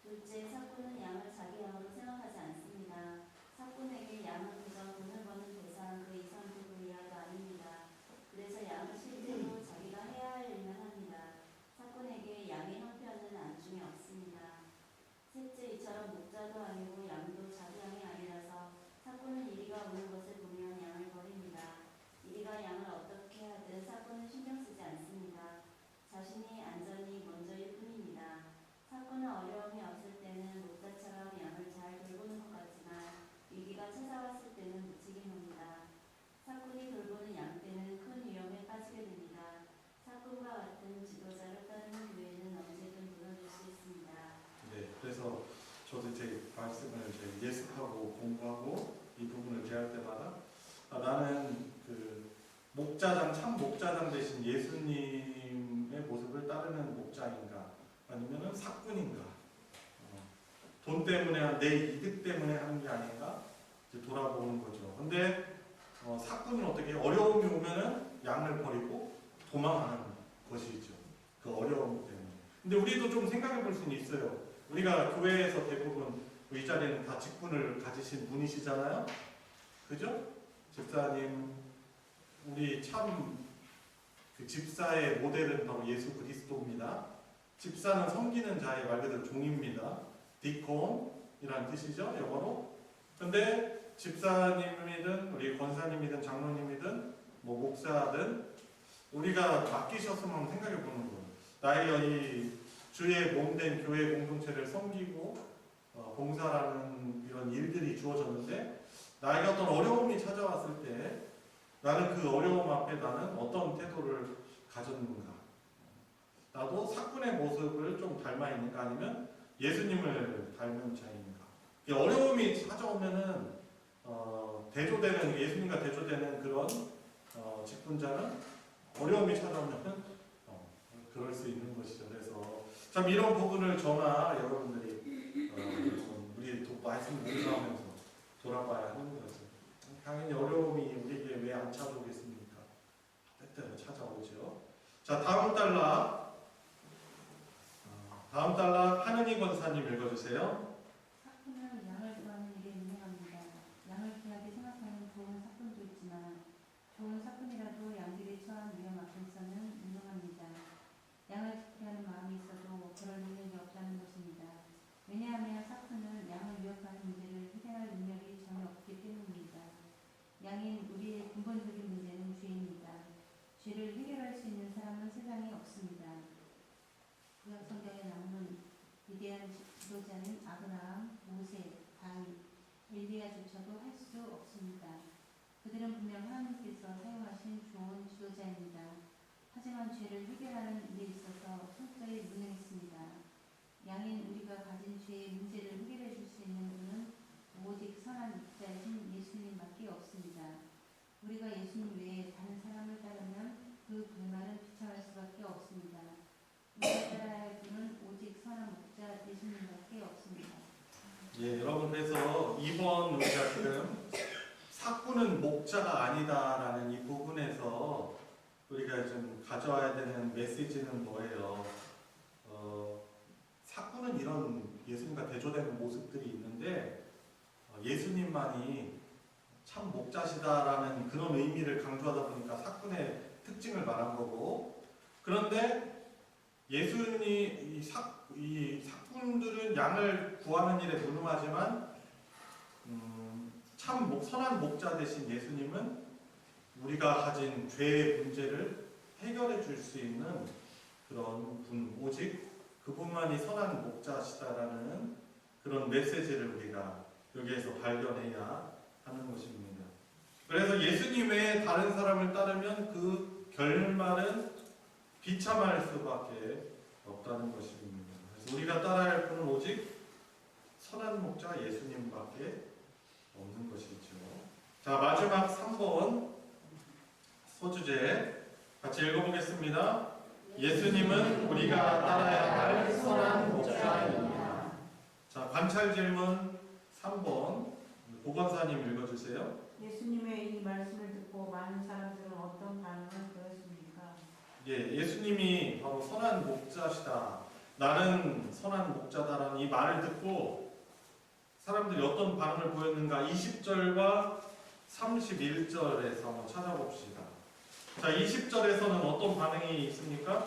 Speaker 5: 둘째, 사꾼은 양을 자기 양으로 생각하지 않습니다. 사꾼에게 양은 그저 돈을 버는 대상 그 이상 그 이하가 아닙니다. 그래서 양을 실제로 자기가 해야 할 일만 합니다. 사꾼에게 양의 형편은 안중에 없습니다.
Speaker 1: 예습하고 공부하고 이 부분을 대할 때마다 나는 그 목자장, 참 목자장 대신 예수님의 모습을 따르는 목자인가 아니면은 사꾼인가, 돈 때문에 내 이득 때문에 하는 게 아닌가 이제 돌아보는 거죠. 근데 사꾼은 어떻게 어려움이 오면은 양을 버리고 도망하는 것이죠. 그 어려움 때문에. 근데 우리도 좀 생각해 볼 수는 있어요. 우리가 교회에서 대부분 이 자리에는 다 직분을 가지신 분이시잖아요. 그죠? 집사님, 우리 참 그 집사의 모델은 바로 예수 그리스도입니다. 집사는 섬기는 자의 말 그대로 종입니다. 디콘이라는 뜻이죠, 영어로. 근데 집사님이든 우리 권사님이든 장로님이든 뭐 목사든 우리가 맡기셨으면 생각해 보는 거예요. 나의 이 주의 몸된 교회 공동체를 섬기고 봉사라는 이런 일들이 주어졌는데 나에게 어떤 어려움이 찾아왔을 때 나는 그 어려움 앞에 나는 어떤 태도를 가졌는가? 나도 사꾼의 모습을 좀 닮아 있는가 아니면 예수님을 닮은 자인가? 어려움이 찾아오면은 대조되는 예수님과 대조되는 그런 직분자는 어려움이 찾아오면은 그럴 수 있는 것이죠. 그래서 참 이런 부분을 저나 여러분들이 우리 말씀 묵상하면서 돌아봐야 하는 거죠. 당연히 어려움이 우리에게 왜 안 찾아오겠습니까? 때때로 찾아오죠. 자, 다음 달락 하느니 권사님 읽어주세요.
Speaker 5: 사꾼은 양을 구하는 일에 유명합니다. 양을 귀하게 생각하는 좋은 사꾼도 있지만 좋은 사꾼이라도 양들이 처한 위험 앞에서는 무능합니다. 양을 지키려는 마음이 있어도 그럴 능력이 없다는 것입니다. 왜냐하면 사꾼은 양을 위협하는 문제를 해결할 능력이 전혀 없기 때문입니다. 양인 우리의 근본적인 문제는 죄입니다. 죄를 해결할 수 있는 사람은 세상에 없습니다. 구약 성경에 나오는 위대한 지도자는 아브라함, 모세, 다윗, 엘리야조차도 할 수 없습니다. 그들은 분명 하나님께서 사용하신 좋은 지도자입니다. 하지만 죄를 해결하는 일에 있어서 철저히 무능했습니다. 양인 우리가 가진 죄의 문제를 해결해 줄 수 있는 분은 오직 선한 목자이신 예수님밖에 없습니다. 우리가 예수님 외에 다른 사람을 따르면 그 불말은 비참할 수밖에 없습니다. 우리가 따라야 할 분은 오직 선한 목자 예수님밖에 없습니다.
Speaker 1: 예, 여러분 그래서 이번 우리가 지금 사꾼은 목자가 아니다라는 이 부분에서 우리가 좀 가져와야 되는 메시지는 뭐예요? 사꾼은 이런 예수님과 대조되는 모습들이 있는데 예수님만이 참 목자시다라는 그런 의미를 강조하다 보니까 사꾼의 특징을 말한 거고, 그런데 예수님 이 사꾼들은 양을 구하는 일에 무능하지만 참 선한 목자 대신 예수님은 우리가 가진 죄의 문제를 해결해 줄 수 있는 그런 분, 오직 그분만이 선한 목자시다라는 그런 메시지를 우리가 여기에서 발견해야 하는 것입니다. 그래서 예수님 외에 다른 사람을 따르면 그 결말은 비참할 수밖에 없다는 것입니다. 그래서 우리가 따라야 할 분은 오직 선한 목자 예수님밖에 없는 것이죠. 자, 마지막 3번 소주제 같이 읽어보겠습니다. 예수님은 우리가 따라야 할 선한 목자입니다. 자, 관찰 질문 3번 보건사님 읽어주세요.
Speaker 6: 예수님의 이 말씀을 듣고 많은 사람들은 어떤 반응을 보였습니까?
Speaker 1: 예, 예수님이 바로 선한 목자시다, 나는 선한 목자다라는 이 말을 듣고 사람들이 어떤 반응을 보였는가 20절과 31절에서 한번 찾아봅시다. 자, 20절에서는 어떤 반응이 있습니까?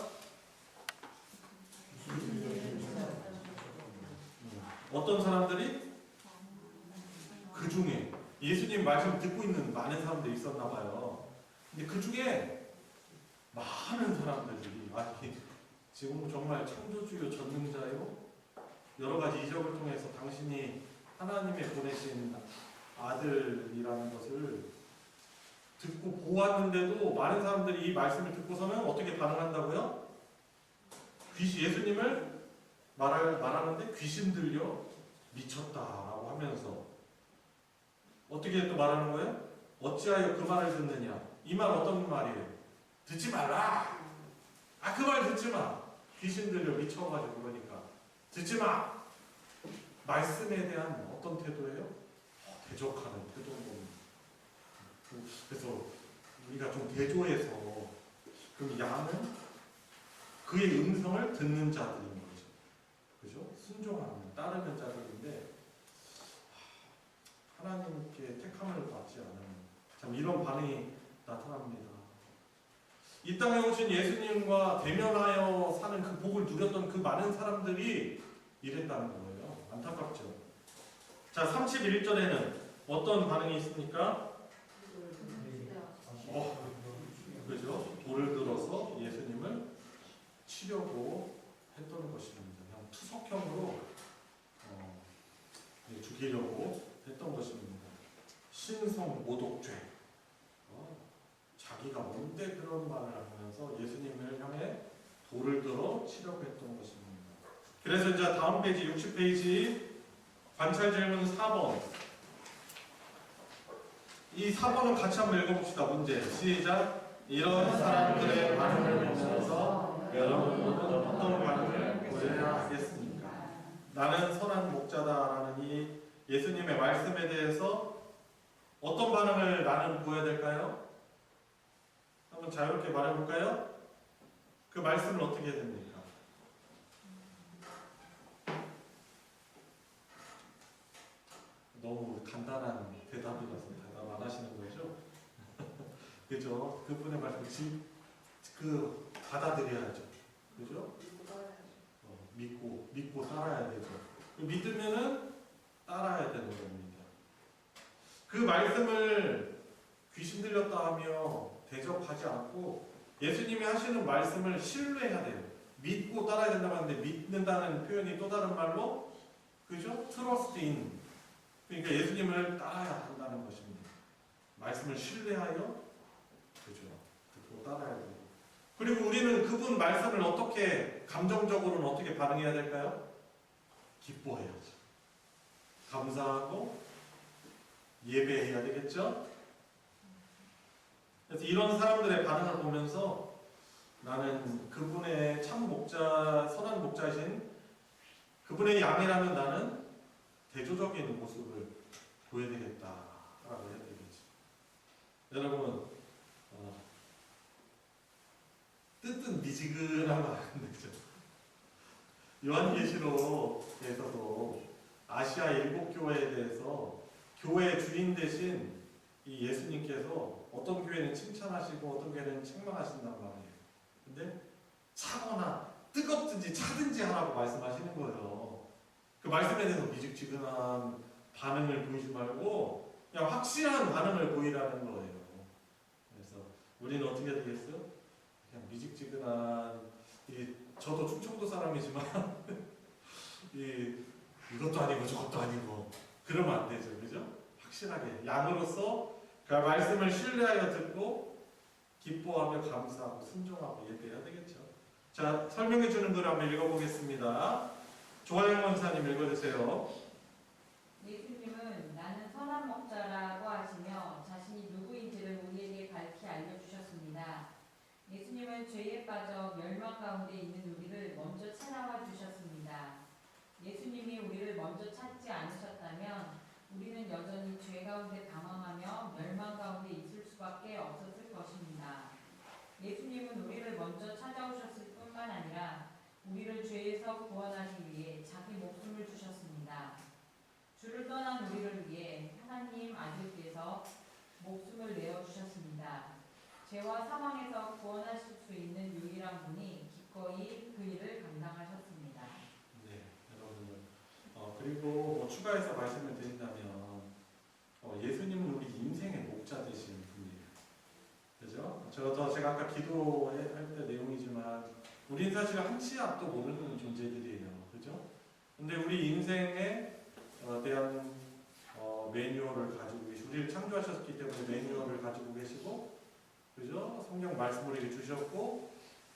Speaker 1: 어떤 사람들이? 그 중에 예수님 말씀 듣고 있는 많은 사람들이 있었나 봐요. 근데 그 중에 많은 사람들이 지금 정말 창조주요 전능자요, 여러 가지 이적을 통해서 당신이 하나님의 보내신 아들이라는 것을 듣고 보았는데도 많은 사람들이 이 말씀을 듣고서는 어떻게 반응한다고요? 예수님을 말하는데 귀신 들려 미쳤다라고 하면서 어떻게 또 말하는 거예요? 어찌하여 그 말을 듣느냐? 이 말 어떤 말이에요? 듣지 말라. 그 말 듣지 마. 귀신 들려 미쳐가지고 그러니까 듣지 마. 말씀에 대한 어떤 태도예요? 대적하는 태도인 겁니다. 그래서 우리가 좀 대조해서 그럼 양은 그의 음성을 듣는 자들인 거죠. 그죠? 순종하는, 따르는 자들인데 하나님께 택함을 받지 않은 참 이런 반응이 나타납니다. 이 땅에 오신 예수님과 대면하여 사는 그 복을 누렸던 그 많은 사람들이 이랬다는 거예요. 안타깝죠. 자, 31절에는 어떤 반응이 있습니까? 그죠? 돌을 들어서 예수님을 치려고 했던 것입니다. 그냥 투석형으로 죽이려고 했던 것입니다. 신성 모독죄. 자기가 뭔데 그런 말을 하면서 예수님을 향해 돌을 들어 치려고 했던 것입니다. 그래서 이제 다음 페이지 60페이지 관찰 질문 4번. 이 4번은 같이 한번 읽어봅시다. 문제 시작. 이런 사람들의 반응을 보면서 여러분은 어떤 반응을 보여야 하겠습니까? 나는 선한 목자다라는 이 예수님의 말씀에 대해서 어떤 반응을 나는 보여야 될까요? 한번 자유롭게 말해볼까요? 그 말씀을 어떻게 해야 됩니까? 너무 간단한 대답이라서 대답 안 하시는 거죠? 그죠? 그분의 말씀 받아들여야죠. 그죠? 믿고 살아야 되죠. 믿으면은 따라야 되는 겁니다. 그 말씀을 귀신 들렸다 하며 대접하지 않고 예수님이 하시는 말씀을 신뢰해야 돼요. 믿고 따라야 된다고 하는데 믿는다는 표현이 또 다른 말로 그죠? trust in. 그러니까 예수님을 따라야 한다는 것입니다. 말씀을 신뢰하여 그죠? 듣고 따라야 돼요. 그리고 우리는 그분 말씀을 어떻게 감정적으로는 어떻게 반응해야 될까요? 기뻐해야죠. 감사하고 예배해야 되겠죠? 그래서 이런 사람들의 반응을 보면서 나는 그분의 참 목자, 선한 목자신 그분의 양이라면 나는 대조적인 모습을 보여야 되겠다라고 해야 되겠죠. 여러분, 뜨뜻 미지근한 거 아니죠? 요한계시록에서도 아시아 일곱 교회에 대해서 교회 주인 대신 이 예수님께서 어떤 교회는 칭찬하시고 어떤 교회는 책망하신단 말이에요. 근데 차거나 뜨겁든지 차든지 하라고 말씀하시는 거예요. 그 말씀에 대해서 미직지근한 반응을 보이지 말고 그냥 확실한 반응을 보이라는 거예요. 그래서 우리는 어떻게 해야 되겠어요? 그냥 미직지근한 저도 충청도 사람이지만 이것도 아니고 저것도 아니고 그러면 안 되죠. 그죠? 확실하게 양으로서 그 말씀을 신뢰하여 듣고 기뻐하며 감사하고 순종하고 예배해야 되겠죠. 자, 설명해 주는 걸 한번 읽어보겠습니다. 조아영 원사님 읽어주세요.
Speaker 6: 예수님은 나는 선한 목자라고 하시며 자신이 누구인지를 우리에게 밝히 알려주셨습니다. 예수님은 죄에 빠져 멸망 가운데 있는 우리를 먼저 찾아와 주셨습니다. 예수님이 우리를 먼저 찾지 않으셨다면 우리는 여전히 죄 가운데 방황하며 멸망 가운데 있을 수밖에 없었을 것입니다. 예수님은 우리를 먼저 찾아오셨을 뿐만 아니라 우리를 죄에서 구원하기 위해 자기 목숨을 주셨습니다. 주를 떠난 우리를 위해 하나님 아들께서 목숨을 내어주셨습니다. 죄와 사망에서 구원하실 수 있는 유일한 분이 기꺼이 그 일을 감당하셨습니다.
Speaker 1: 네, 여러분들. 그리고 뭐 추가해서 말씀을 드린다면 예수님은 우리 인생의 목자 되시는 분이에요. 그죠? 제가 아까 기도할 때 내용이지만 우리는 사실 한치 앞도 모르는 존재들이에요. 그죠? 근데 우리 인생에 대한 매뉴얼을 가지고 계시고 우리를 창조하셨기 때문에 매뉴얼을 가지고 계시고 그죠? 성경 말씀을 우리에게 주셨고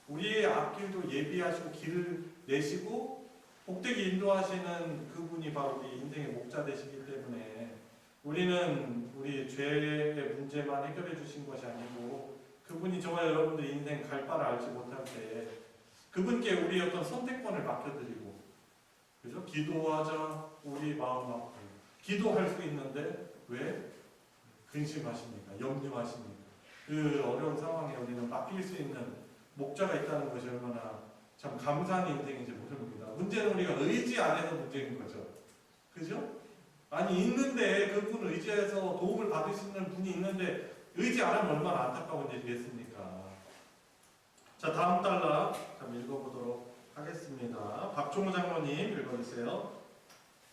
Speaker 1: 우리의 앞길도 예비하시고 길을 내시고 복되게 인도하시는 그분이 바로 우리 인생의 목자 되시기 때문에 우리는 우리 죄의 문제만 해결해 주신 것이 아니고 그분이 정말 여러분들 인생 갈 바를 알지 못할 때 그분께 우리 어떤 선택권을 맡겨드리고 그죠? 기도하자 우리 마음 아파요. 기도할 수 있는데 왜? 근심하십니까? 염려하십니까? 그 어려운 상황에 우리는 맡길 수 있는 목자가 있다는 것이 얼마나 참 감사한 인생인지 모릅니다. 문제는 우리가 의지 안에서 문제인 거죠. 그죠? 아니 있는데 그분 의지해서 도움을 받을 수 있는 분이 있는데 의지 안 하면 얼마나 안타까운 일이겠습니까? 자 다음 달라 좀 읽어보도록 하겠습니다. 박종호 장로님 읽어주세요.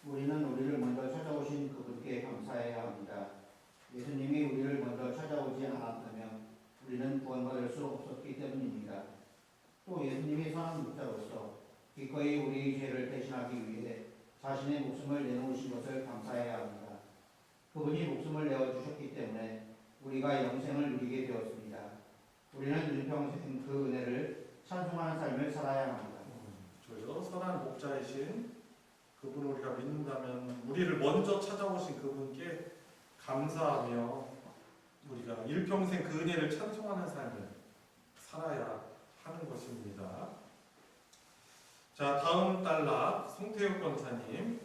Speaker 7: 우리는 우리를 먼저 찾아오신 그분께 감사해야 합니다. 예수님이 우리를 먼저 찾아오지 않았다면 우리는 구원받을 수 없었기 때문입니다. 또 예수님이 선한 목자로서 기꺼이 우리의 죄를 대신하기 위해 자신의 목숨을 내놓으신 것을 감사해야 합니다. 그분이 목숨을 내어주셨기 때문에 우리가 영생을 누리게 되었습니다. 우리는 일평생 그 은혜를 찬송하는 삶을 살아야 합니다.
Speaker 1: 저요 선한 목자이신 그분 우리가 믿는다면 우리를 먼저 찾아오신 그분께 감사하며 우리가 일평생 그 은혜를 찬송하는 삶을 살아야 하는 것입니다. 자 다음 달락 송태욱 권사님.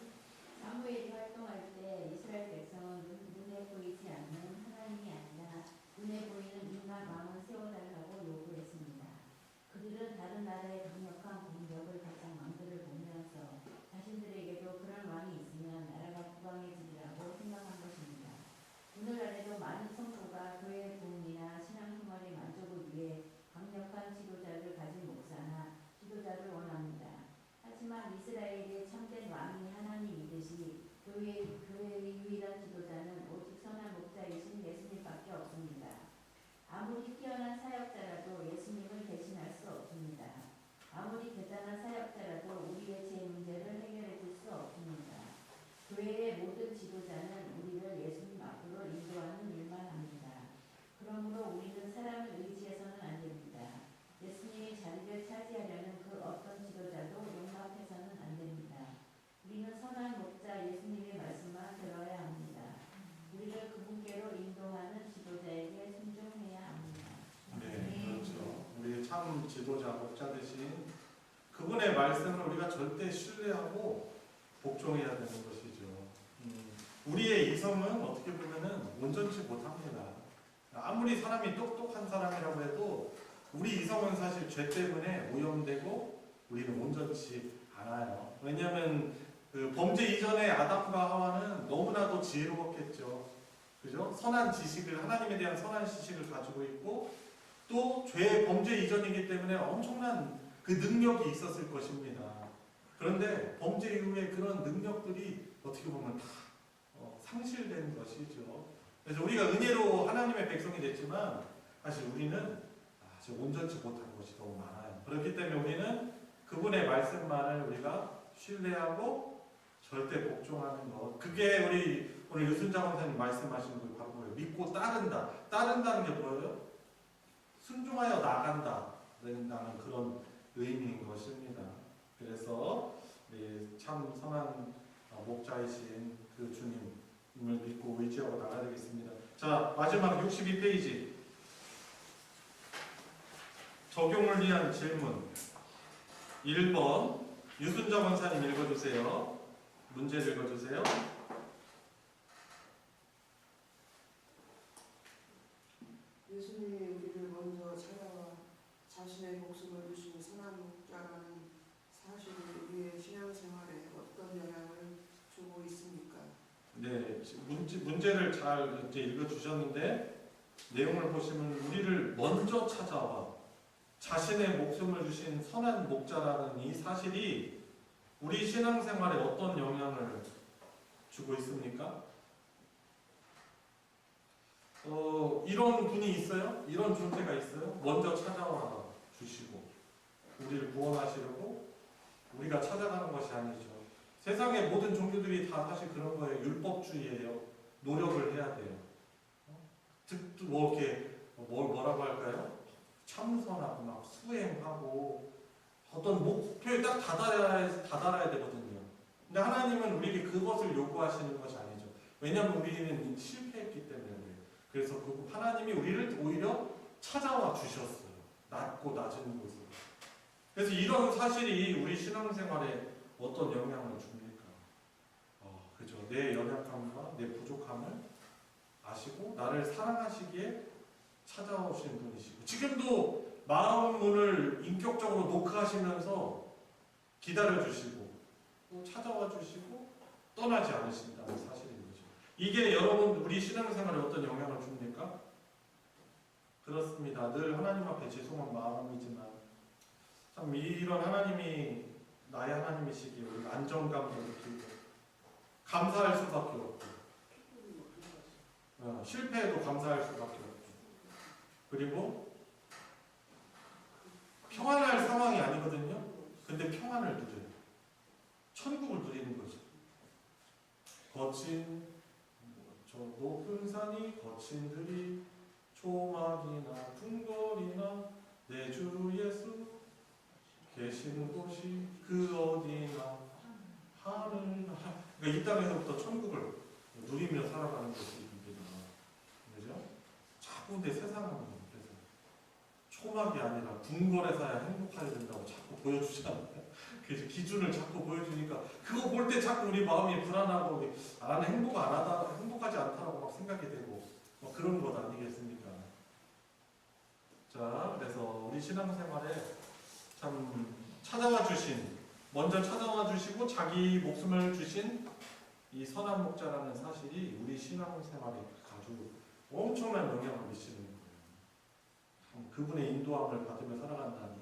Speaker 5: 사무엘이 활동할 때 이스라엘 백성은 눈에 보이지 않는 하나님이 아니라 눈에 보이는 인간 왕을 세워달라고 요구했습니다. 그들은 다른 나라의 강력한 공격을 가장 왕들을 보면서 자신들에게도 그런 왕이 있으면 나라가 부강해지리라고 생각한 것입니다. 오늘날에도 많은 성도가 교회의 부흥이나 신앙생활의 만족을 위해 강력한 지도자를 가진 목사나 지도자를 원합니다. 하지만 이스라엘의 참된 왕이 하나님이듯이 교회의 유일한 지도자는 오직 선한 목자이신 예수님밖에 없습니다. 아무리 뛰어난 사역자라도 예수님을 대신할 수 없습니다. 아무리 대단한 사역자라도 우리의 죄 문제를 해결해 줄 수 없습니다. 교회의 모든 지도자는 우리를 예수님 앞으로 인도하는 일만 합니다. 그러므로 우리는 사람을 의지해서는 안 됩니다. 예수님의 자리를 차지하려는 그 어떤 지도자도 용납해서는 안 됩니다. 우리는 선한 목자 예수님의 말씀만 들어야 합니다. 우리를 그분께로 인도하는 지도자에게 순종해야 합니다.
Speaker 1: 네, 그렇죠. 우리 참 지도자 목자 되신 그분의 말씀을 우리가 절대 신뢰하고 복종해야 되는 것이죠. 우리의 이성은 어떻게 보면은 온전치 못합니다. 아무리 사람이 똑똑한 사람이라고 해도 우리 이성은 사실 죄 때문에 오염되고 우리는 온전치 않아요. 왜냐하면 그 범죄 이전에 아담과 하와는 너무나도 지혜로웠겠죠. 그죠? 선한 지식을 하나님에 대한 선한 지식을 가지고 있고 또 죄 범죄 이전이기 때문에 엄청난 그 능력이 있었을 것입니다. 그런데 범죄 이후에 그런 능력들이 어떻게 보면 다 상실된 것이죠. 그래서 우리가 은혜로 하나님의 백성이 됐지만 사실 우리는 아주 온전치 못한 것이 너무 많아요. 그렇기 때문에 우리는 그분의 말씀만을 우리가 신뢰하고 절대 복종하는 것. 그게 우리 오늘 유순자 권사님 말씀하시는 거 바로 뭐예요? 믿고 따른다. 따른다는 게 뭐예요? 순종하여 나간다. 라는 그런 의미인 것입니다. 그래서 참 선한 목자이신 그 주님을 믿고 의지하고 나가야 되겠습니다. 자, 마지막 62페이지. 적용을 위한 질문. 1번 유순자 권사님 읽어주세요. 문제를 읽어주세요.
Speaker 8: 예수님이 우리를 먼저 찾아와 자신의 목숨을 주신 선한 목자라는 사실이 우리의 신앙생활에 어떤 영향을 주고 있습니까?
Speaker 1: 네, 문제를 잘 이제 읽어주셨는데 내용을 보시면 우리를 먼저 찾아와 자신의 목숨을 주신 선한 목자라는 이 사실이 우리 신앙생활에 어떤 영향을 주고 있습니까? 이런 분이 있어요? 이런 존재가 있어요? 먼저 찾아와 주시고 우리를 구원하시려고 우리가 찾아가는 것이 아니죠. 세상의 모든 종교들이 다 사실 그런 거예요. 율법주의예요. 노력을 해야 돼요. 뭐 이렇게 뭐라고 할까요? 참선하고 막 수행하고 어떤 목표에 딱 다다라야 되거든요. 근데 하나님은 우리에게 그것을 요구하시는 것이 아니죠. 왜냐하면 우리는 실패했기 때문에 그래요. 그래서 그 하나님이 우리를 오히려 찾아와 주셨어요. 낮고 낮은 곳으로. 그래서 이런 사실이 우리 신앙생활에 어떤 영향을 줍니까? 그죠. 내 연약함과 내 부족함을 아시고 나를 사랑하시기에 찾아오신 분이시고 지금도 마음 문을 인격적으로 노크하시면서 기다려주시고 또 찾아와 주시고 떠나지 않으신다는 사실인 거죠. 이게 여러분 우리 신앙생활에 어떤 영향을 줍니까? 그렇습니다. 늘 하나님 앞에 죄송한 마음이지만 참 이런 하나님이 나의 하나님이시기에 우리가 안정감도 느끼고 감사할 수밖에 없고 실패에도 감사할 수밖에 없고 그리고 평안할 상황이 아니거든요. 근데 평안을 누려요. 천국을 누리는 거죠. 거친 저 높은 산이 거친 들이 초막이나 궁궐이나 내 주 예수 계시는 곳이 그 어디나 하늘나 그러니까 이 땅에서부터 천국을 누리며 살아가는 것입니다. 그죠? 자꾸 내 세상은 그래서 초막이 아니라 궁궐에서야 행복해야 된다고 자꾸 보여주잖아요. 그래서 기준을 자꾸 보여주니까 그거 볼 때 자꾸 우리 마음이 불안하고 나는 행복하지 않다라고 막 생각이 되고 뭐 그런 것 아니겠습니까? 자, 그래서 우리 신앙생활에 참 먼저 찾아와 주시고 자기 목숨을 주신 이 선한 목자라는 사실이 우리 신앙생활에 아주 엄청난 영향을 미치는 거예요. 참 그분의 인도함을 받으며 살아간다니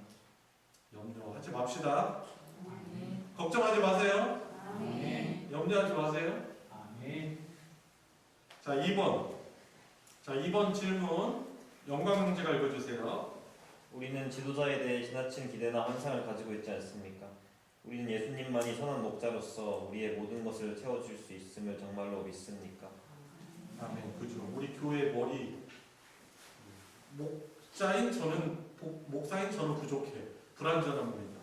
Speaker 1: 염려하지 맙시다.
Speaker 6: 아멘.
Speaker 1: 걱정하지 마세요.
Speaker 5: 아멘.
Speaker 1: 염려하지 마세요.
Speaker 2: 아멘.
Speaker 1: 자, 2번 질문 영광 형제가 읽어주세요.
Speaker 9: 우리는 지도자에 대해 지나친 기대나 환상을 가지고 있지 않습니까? 우리는 예수님만이 선한 목자로서 우리의 모든 것을 채워줄 수 있음을 정말로 믿습니까?
Speaker 1: 아멘. 그죠. 우리 교회 머리 목사인 저는 부족해. 불완전합니다.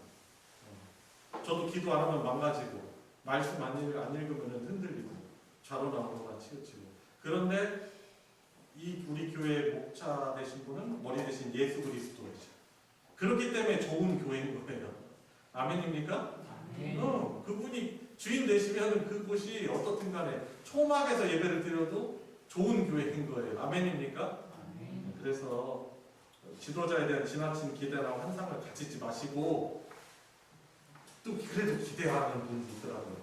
Speaker 1: 저도 기도 안 하면 망가지고 말씀 안 읽으면 흔들리고 좌로 나오거나 치우치고. 그런데 이 우리 교회 목자 되신 분은 머리 대신 예수 그리스도이죠. 그렇기 때문에 좋은 교회인 거예요. 아멘입니까?
Speaker 2: 아멘.
Speaker 1: 그분이 주인 되시면 그곳이 어떻든 간에 초막에서 예배를 드려도 좋은 교회인 거예요. 아멘입니까?
Speaker 2: 아멘.
Speaker 1: 그래서 지도자에 대한 지나친 기대나 환상을 가지지 마시고 또 그래도 기대하는 분이 있더라고요.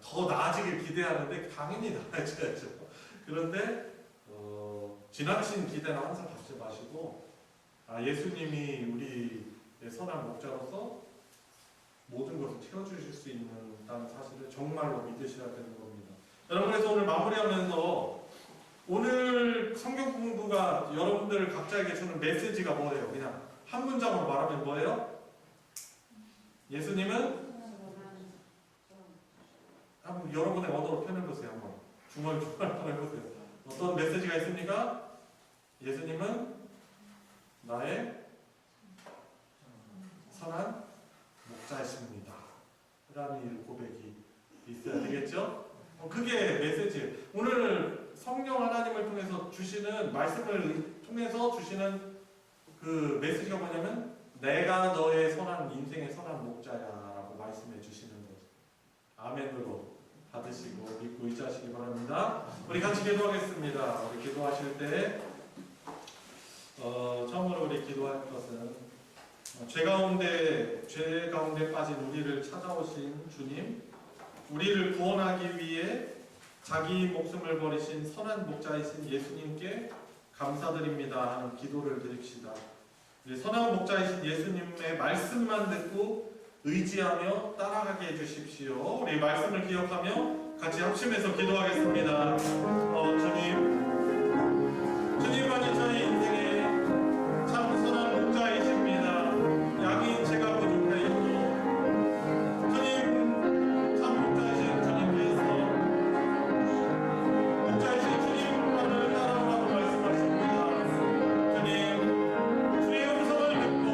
Speaker 1: 더 나아지길 기대하는데 당연히 나아져야죠. 그런데 지나친 기대나 환상 갖지 마시고 예수님이 우리의 선한 목자로서 모든 것을 채워주실 수 있다는 사실을 정말로 믿으셔야 되는 겁니다. 여러분, 그래서 오늘 마무리하면서 오늘 성경 공부가 여러분들 각자에게 주는 메시지가 뭐예요? 그냥 한 문장으로 말하면 뭐예요? 예수님은 한번 여러분의 언어로 표현해보세요. 한번 중얼중얼 한번 해보세요. 어떤 메시지가 있습니까? 예수님은 나의 선한 목자이십니다. 라는 고백이 있어야 되겠죠? 그게 메시지. 오늘 성령 하나님을 통해서 주시는 말씀을 통해서 주시는 그 메시지가 뭐냐면 내가 너의 선한 인생의 선한 목자야라고 말씀해 주시는 거죠. 아멘으로 받으시고 믿고 의지하시기 바랍니다. 우리 같이 기도하겠습니다. 우리 기도하실 때 처음으로 우리 기도할 것은 죄 가운데 빠진 우리를 찾아오신 주님, 우리를 구원하기 위해 자기 목숨을 버리신 선한 목자이신 예수님께 감사드립니다 하는 기도를 드립시다. 선한 목자이신 예수님의 말씀만 듣고 의지하며 따라가게 해주십시오. 우리 말씀을 기억하며 같이 합심해서 기도하겠습니다. 주님만이 저희 인생의 참 선한 목자이십니다. 양인 제가 부족하여도 주님 참 목자이신 주님께서 목자이신 주님만을 따라오라고 말씀하십니다. 주님, 주의 음성을 듣고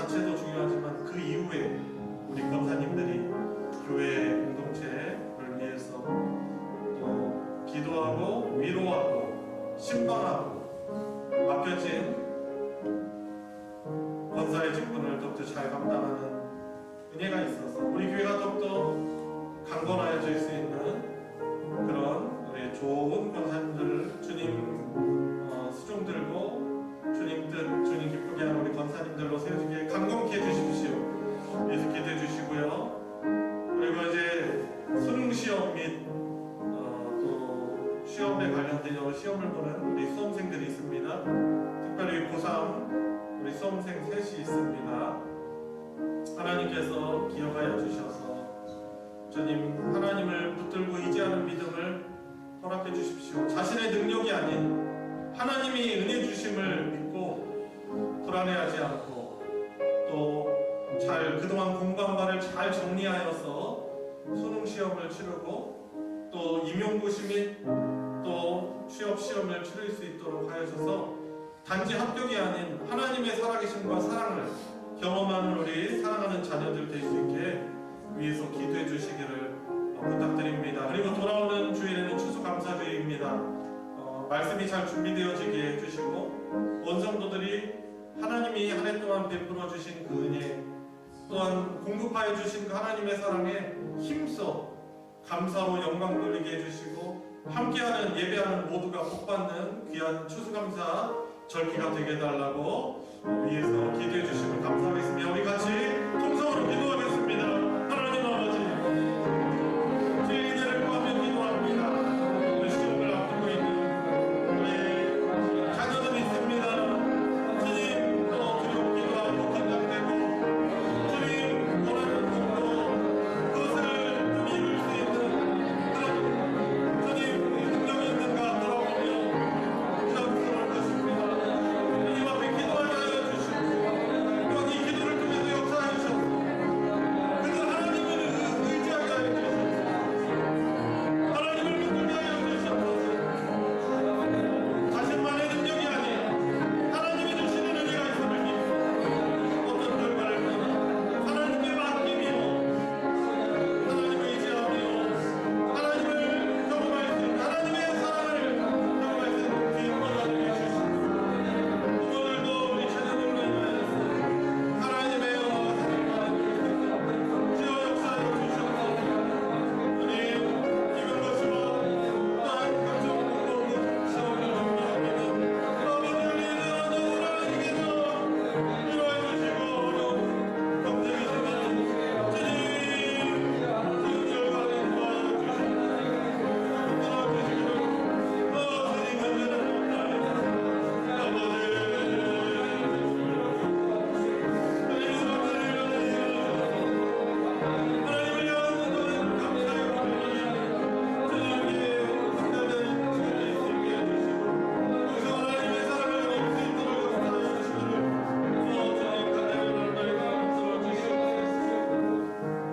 Speaker 1: 자체도 중요하지만 그 이후에 우리 권사님들이 교회 공동체를 위해서 또 기도하고 위로하고 신방하고 맡겨진 권사의 직분을 더욱더 잘 감당하는 은혜가 있어서 우리 교회가 더욱더 강건해질 수 있는 그런 우리 좋은 권사님들을 주님 수종들고 주님 뜻, 주님 기쁘게 하는 우리 권사님들로 세워지게 강건케 해주십시오. 예수 기도해 주시고요. 그리고 이제 수능시험 및 또 시험에 관련된 여러 시험을 보는 우리 수험생들이 있습니다. 특별히 고3 우리 수험생 셋이 있습니다. 하나님께서 기억하여 주셔서 주님 하나님을 붙들고 의지하는 믿음을 허락해 주십시오. 자신의 능력이 아닌 하나님이 은혜 주심을 믿고 불안해하지 않고 또 잘 그동안 공부한 바를 잘 정리하여서 수능 시험을 치르고 또 임용고시 및 또 취업 시험을 치를 수 있도록 하여서 단지 합격이 아닌 하나님의 살아계심과 사랑을 경험하는 우리 사랑하는 자녀들 될 수 있게 위해서 기도해 주시기를 부탁드립니다. 그리고 돌아오는 주일에는 추수감사주일입니다. 말씀이 잘 준비되어지게 해주시고 원성도들이 하나님이 한 해 동안 베풀어 주신 그 은혜 또한 공급하여 주신 그 하나님의 사랑에 힘써 감사로 영광 돌리게 해주시고 함께하는 예배하는 모두가 복받는 귀한 추수감사 절기가 되게 해달라고 위해서 기도해 주시면 감사하겠습니다. 우리 같이 통성으로 기도하겠습니다. 하나님 아버지 주의 은혜를 구하며 기도합니다. 우리 시험을 앞두고 있는 우리 자녀들이 있습니다. 주님 또 두렵고 기도하고 긴장되고 주님 원하는 꿈도 그것을 좀 이룰 수 있는 그런 주님 능력이 있는가 돌아보며 부담스러울 것입니다. 주님 앞에 기도하게 하여 주시고 또한 이 기도를 통해서 역사하여 주셔서 그들 하나님을 의지하게 하여 주시옵소서. 하나님을 믿게 하여 주시옵소서. 자신만의 능력이 아닌 하나님이 주시는 은혜가 있음을 믿고 어떤 결과를 보나 하나님께 맡기며 하나님을 의지하며 하나님을 경험할 수 있는 하나님의 사랑을 경험할 수 있는 귀한 권한을 주시옵소서. 오늘도 우리 자녀들로 인하여서 하나님의 영광과 사랑과 주여 역사하여 주시옵소서. 주님 이번 것이와 또한 각종 공부하고 시험을 준비합니다. 아버지 우리는 하나님께서 위로해 주시고 어려운 경쟁이지만 주님 그 결과를 도와주시고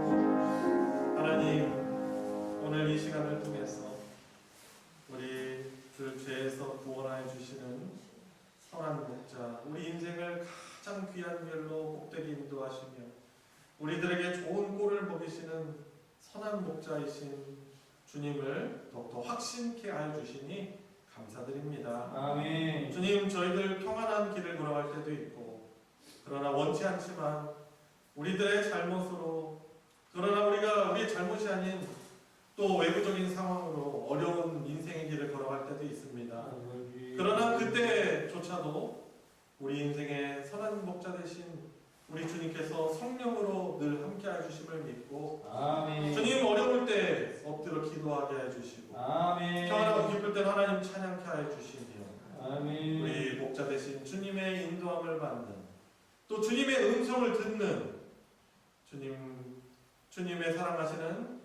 Speaker 1: 주님 하나님 오늘 이 시간을 통해서 우리들 죄에서 구원하여 주시는 선한 목자 우리 인생을 가장 귀한 길로 복되게 인도하시며 우리들에게 좋은 꼴을 먹이시는 선한 목자이신 주님을 더욱더 확신케 하여 주시니 감사드립니다.
Speaker 2: 아멘.
Speaker 1: 주님 저희들 평안한 길을 걸어갈 때도 있고 그러나 원치 않지만 우리들의 잘못으로 그러나 우리가 우리의 잘못이 아닌 또 외부적인 상황으로 어려운 인생의 길을 걸어갈 때도 있습니다. 그러나 그때조차도 우리 인생의 선한 목자 되신 우리 주님께서 성령으로 늘 함께해 주심을 믿고
Speaker 2: 아멘.
Speaker 1: 주님 어려울 때 엎드려 기도하게 해주시고
Speaker 2: 아멘.
Speaker 1: 평안하고 기쁠 때 하나님 찬양케 하여 주시며
Speaker 2: 아멘.
Speaker 1: 우리 목자 되신 주님의 인도함을 받는 또 주님의 음성을 듣는 주님의 사랑하시는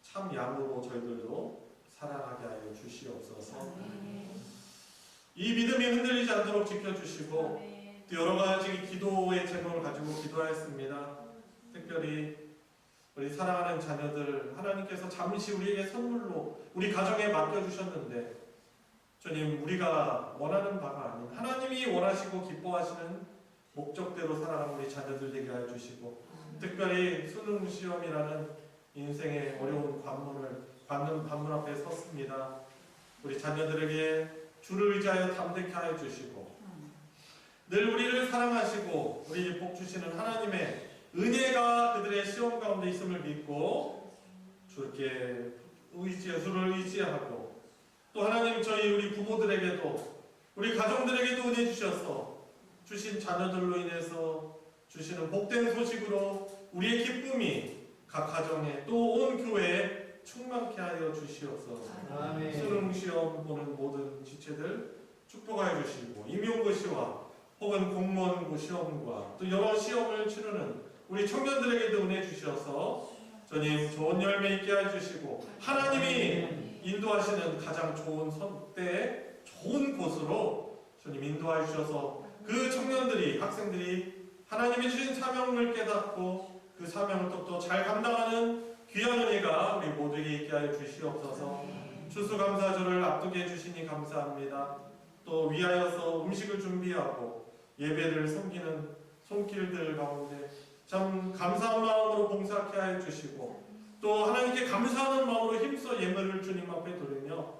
Speaker 1: 참 양으로 저희들도 살아가게 하여 주시옵소서. 이 믿음이 흔들리지 않도록 지켜주시고 또 여러 가지 기도의 제목을 가지고 기도하였습니다. 특별히 우리 사랑하는 자녀들 하나님께서 잠시 우리에게 선물로 우리 가정에 맡겨주셨는데 주님 우리가 원하는 바가 아닌 하나님이 원하시고 기뻐하시는 목적대로 살아가는 우리 자녀들 되게 해주시고, 특별히 수능 시험이라는 인생의 어려운 관문 앞에 섰습니다. 우리 자녀들에게 주를 의지하여 담대케 하여 주시고, 늘 우리를 사랑하시고 우리 복 주시는 하나님의 은혜가 그들의 시험 가운데 있음을 믿고 주를 의지하고, 또 하나님 저희 우리 부모들에게도 우리 가정들에게도 은혜 주셔서 주신 자녀들로 인해서 주시는 복된 소식으로 우리의 기쁨이 각 가정에 또 온 교회에 충만케 하여 주시옵소서.
Speaker 3: 아멘.
Speaker 1: 수능 시험 보는 모든 지체들 축복하여 주시고, 임용고시와 혹은 공무원 시험과 또 여러 시험을 치르는 우리 청년들에게도 은혜 주셔서 주님 좋은 열매 있게 해주시고, 하나님이 인도하시는 가장 좋은 선때 좋은 곳으로 주님 인도하여 주셔서 그 청년들이, 학생들이 하나님이 주신 사명을 깨닫고 그 사명을 또 잘 감당하는 귀한 은혜가 우리 모두에게 있게 하여 주시옵소서. 추수감사절을 앞두게 해주시니 감사합니다. 또 위하여서 음식을 준비하고 예배를 섬기는 손길들 가운데 참 감사한 마음으로 봉사케 하여 주시고, 또 하나님께 감사하는 마음으로 힘써 예물을 주님 앞에 드리며,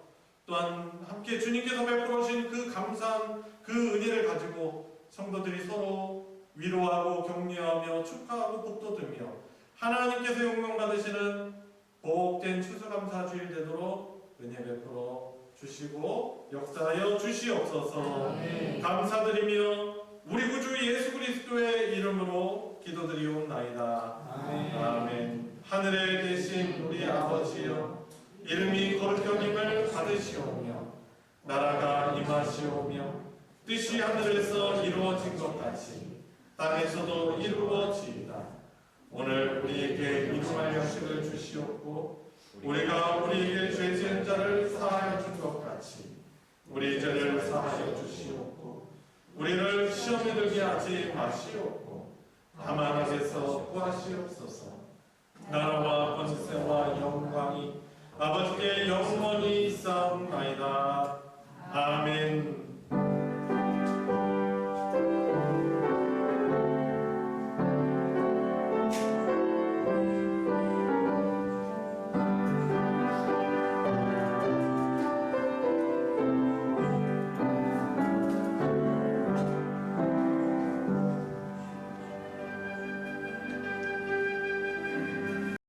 Speaker 1: 또한 함께 주님께서 베풀어 주신 그 감사한 그 은혜를 가지고 성도들이 서로 위로하고 격려하며 축하하고 복돋으며 하나님께서 영광 받으시는 복된 추수감사주일 되도록 은혜 베풀어 주시고 역사하여 주시옵소서. 감사드리며 우리 구주 예수 그리스도의 이름으로 기도드리옵나이다. 아멘. 하늘에 계신 우리 아버지여, 이름이 거룩히 여김을 받으시오며 나라가 임하시오며 뜻이 하늘에서 이루어진 것 같이 땅에서도 이루어지이다. 오늘 우리에게 일용할 양식을 주시옵고, 우리가 우리에게 죄 지은 자를 사하여 준 것 같이 우리 죄를 사하여 주시옵고, 우리를 시험에 들게 하지 마시옵고 다만 악에서 구하시옵소서. 나라와 권세와 영광이 아버지께 영원히 있사옵나이다. 아멘.